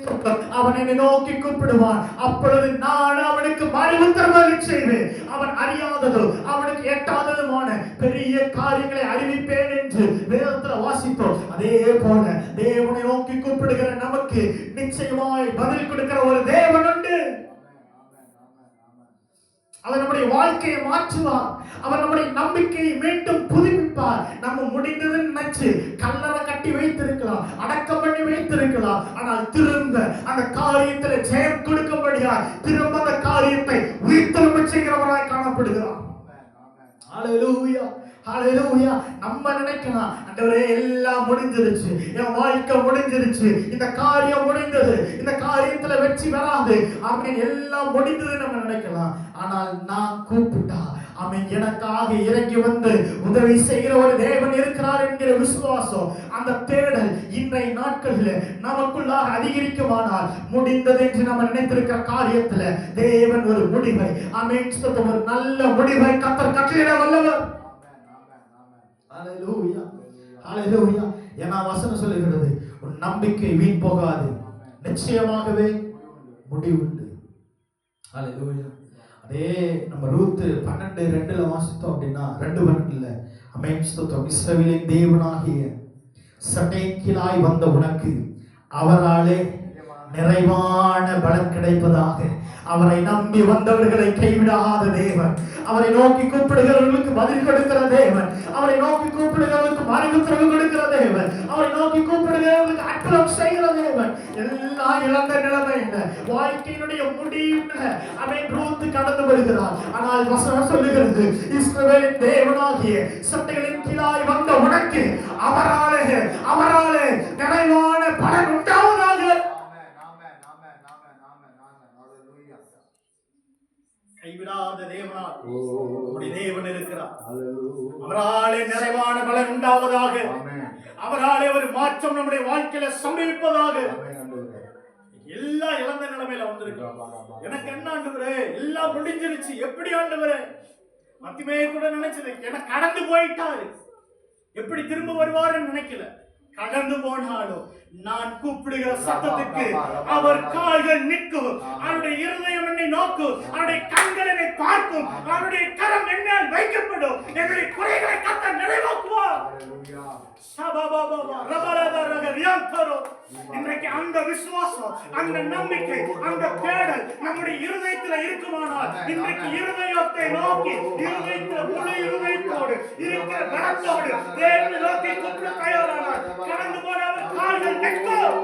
அவன் என்னை நோக்கி கூப்பிடுவான், அப்பொழுது நான் அவனுக்கு மறுஉத்தரவு செய்வேன். அவன் அறியாததோ அவனுக்கு எட்டாததுமான பெரிய காரியங்களை அறிவிப்பேன் என்று வேதத்தில் வாசித்தோம். அதே போல தேவனை நோக்கி கூப்பிடுகிற நமக்கு நிச்சயமாய் பதில் கொடுக்கிற ஒரு தேவன் உண்டு. அவர் நம்முடைய வாழ்க்கையை மாற்றுவார். அவர் நம்முடைய நம்பிக்கையை மீண்டும் புதுப்பிப்பார். நம்ம முடிந்ததுன்னு நினைச்சு கல்லறை கட்டி வைத்திருக்கலாம், அடக்கம் பண்ணி வைத்திருக்கலாம். ஆனால் திரும்ப அந்த காரியத்தில் ஜெயம் கொடுக்கும்படியாய் திரும்ப அந்த காரியத்தை உயிர்த்தெழும்ப செய்கிறவராய் காணப்படுகிறார். ஹalleluya, ஹalleluya. நம்ம நினைக்கலாம் ஆண்டவரே எல்லாம் முடிஞ்சிருச்சு, என் வாழ்க்கை முடிஞ்சிருச்சு, இந்த காரியம் முடிந்தது, இந்த காரியத்துல வெற்றி வராது, ஆமென், எல்லாம் முடிந்தது நம்ம நினைக்கலாம். ஆனால் நான் கூப்பிட்டா ஆமென் எனக்காக இறங்கி வந்து உதவி செய்கிற ஒரு தேவன் இருக்கிறார் என்கிற விசுவாசம், அந்த தேடல் இன்றைய நாட்களில் நமக்குள்ளாக அதிகரிக்குமானால், முடிந்தது என்று நம்ம நினைத்திருக்கிற காரியத்துல தேவன் ஒரு முடிவை ஆமென் ஒரு நல்ல முடிவை கர்த்தர் கட்டளையிட வல்லவர். ஹalleluya, ஹalleluya. ஏன்னா வசனம் சொல்லுகிறது உன் நம்பிக்கை வீண் போகாது, நிச்சயமாகவே முடிவுண்டு. ஹalleluya. அதே நம்ம ரூத் 12:2 வாசித்தோம் அப்படின்னா 2:12 ஆமென் ஸ்தோத்திரம். இஸ்ரவேலின் தேவனாகிய சட்டேக்கிலாய் வந்த உனக்கு அவராலே நிறைவான பலன் கிடைப்பதாக. அவரை நம்பி வந்தவர்களை கைவிடாத தேவன், அவரை நோக்கி கூப்பிடுகிறவர்களுக்கு பதில் கொடுக்கிற தேவன், அவரை நோக்கி கூப்பிடுகிறவர்களுக்கு மறுபுத்திரவு கொடுக்கிற தேவன், அவரை நோக்கி கூப்பிடுகிறவர்களுக்கு அற்புதம் செய்கிற தேவன். எல்லாம் இழந்த நிலைமையில, வாழ்க்கையினுடைய முடிவுல அவன் ரூத்து கடந்து வருகிறார். ஆனால் வசனம் சொல்லுகிறது, இஸ்ரவேலின் தேவனாகிய சட்டைகளின் கீழாய் வந்த உனக்கு அவராலே நிறைவான பலன் உண்டாவதாக. கைவிடாத தேவனால் நம்முடைய தேவன் இருக்கிறார். அவராலே நிறைவான பலன் உண்டாவதாக. அவராலே ஒரு மாற்றம் நம்முடைய வாழ்க்கையில சம்பவிப்பதாக. எல்லாம் இழந்த நிலைமையில வந்திருக்கிறோம். எனக்கு என்ன ஆண்டவரே, எல்லாம் முடிஞ்சிருச்சு, எப்படி ஆண்டவரே? மத்திமே கூட நினைச்சது, எனக்கு கடந்து போயிட்டாரு, எப்படி திரும்ப வருவாருன்னு நினைக்கல. கடந்து போனாலும் நான் கூப்பிடுகிற சத்தத்துக்கு அவர் கால்கள் நிற்கும், அவருடைய இருதயம் என்னை நோக்கும், அவருடைய கண்கள் என்னை பார்க்கும், அவருடைய கரம் என்னால் வைக்கப்படும், என்னுடைய குறைகளை கர்த்தர் நிறைவாக்குவார். இன்றைக்கு அந்த விசுவாசம், அந்த நம்பிக்கை, அந்த தேடல் நம்முடைய இருதயத்தில் இருக்குமானால், இன்றைக்கு இருதயத்தை நோக்கி, இருதயத்தில் முழு இருதயத்தோடு இருக்கிற பலத்தோடு தேவனை நோக்கி கூப்பிட தயாரானார். கடந்து போனவர் கால்கள் நிற்கும்.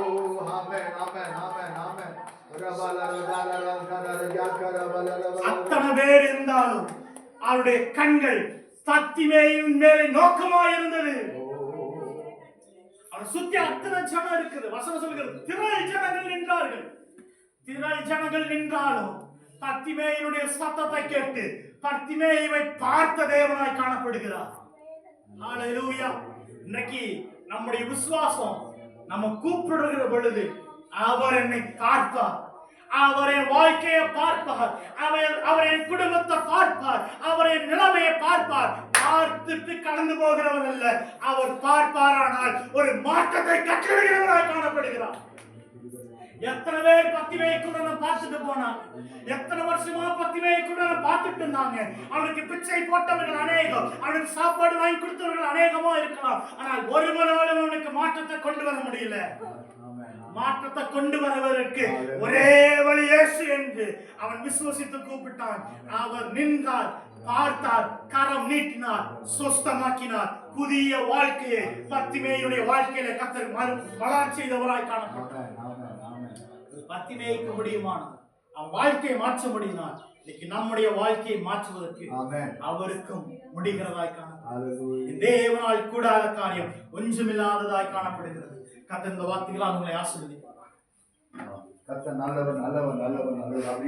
அத்தனை பேர் இருந்தாலும் அவருடைய கண்கள் தத்திமேயின் மேலே நோக்கமாயிருந்தது. அவர் சுத்தி அத்தனை ஜனம் இருக்குது. வசனம் சொல்கிறது, திரள் ஜனங்கள் நின்றார்கள். திரள் ஜனங்கள் நின்றாலும் தத்திமேயினுடைய சத்தத்தை கேட்டு தத்திமேயை பார்த்த தேவனாய் காணப்படுகிறார். ஹல்லேலூயா. இன்னைக்கு நம்முடைய விசுவாசம், நம்ம கூப்பிடுகிற பொழுது அவர் என்னை பார்ப்பார், அவர் என் வாழ்க்கையை பார்ப்பார், அவர் என் குடும்பத்தை பார்ப்பார், அவர் என் நிலைமையை பார்ப்பார். பார்த்துட்டு கடந்து போகிறவர் அல்ல, அவர் பார்ப்பாரானால் ஒரு மாற்றத்தை கட்டிடுகிறவராய் காணப்படுகிறார். எத்தனை பேர் பத்திமையை கூட பார்த்துட்டு போனாங்க, எத்தனை வருஷமா பத்திமையை கூட பார்த்துட்டு இருந்தாங்க. அவனுக்கு பிச்சை போட்டவர்கள் அநேகம், அவனுக்கு சாப்பாடு வாங்கி கொடுத்தவர்கள் அநேகமா இருக்கலாம். ஆனால் ஒருவனாலும் அவனுக்கு மாற்றத்தை கொண்டு வர முடியல. மாற்றத்தை கொண்டு வருவதற்கு ஒரே வழி இயேசு என்று அவன் விசுவசித்து கூப்பிட்டான். அவர் நின்றார், பார்த்தார், கரம் நீட்டினார், சுஸ்தமாக்கினார். புதிய வாழ்க்கையை பத்திமேயுடைய வாழ்க்கையில கர்த்தர் வளர்ச்சி செய்தவராய் காணப்பட்டார். பத்திமேய்க்கு முடியுமானால், அவன் வாழ்க்கையை மாற்ற முடியினார். இன்னைக்கு நம்முடைய வாழ்க்கையை மாற்றுவதற்கு அவருக்கும் முடிகிறதாய் காணப்படுகிறது. தேவனால் கூடாத காரியம் ஒன்றுமில்லாததாய் காணப்படுகிறது. கர்த்தர் இந்த வார்த்தைகளால் உங்களை ஆசீர்வதிப்பார். கர்த்தர் நல்லவர் நல்லவர் நல்லவர் நல்லவர்.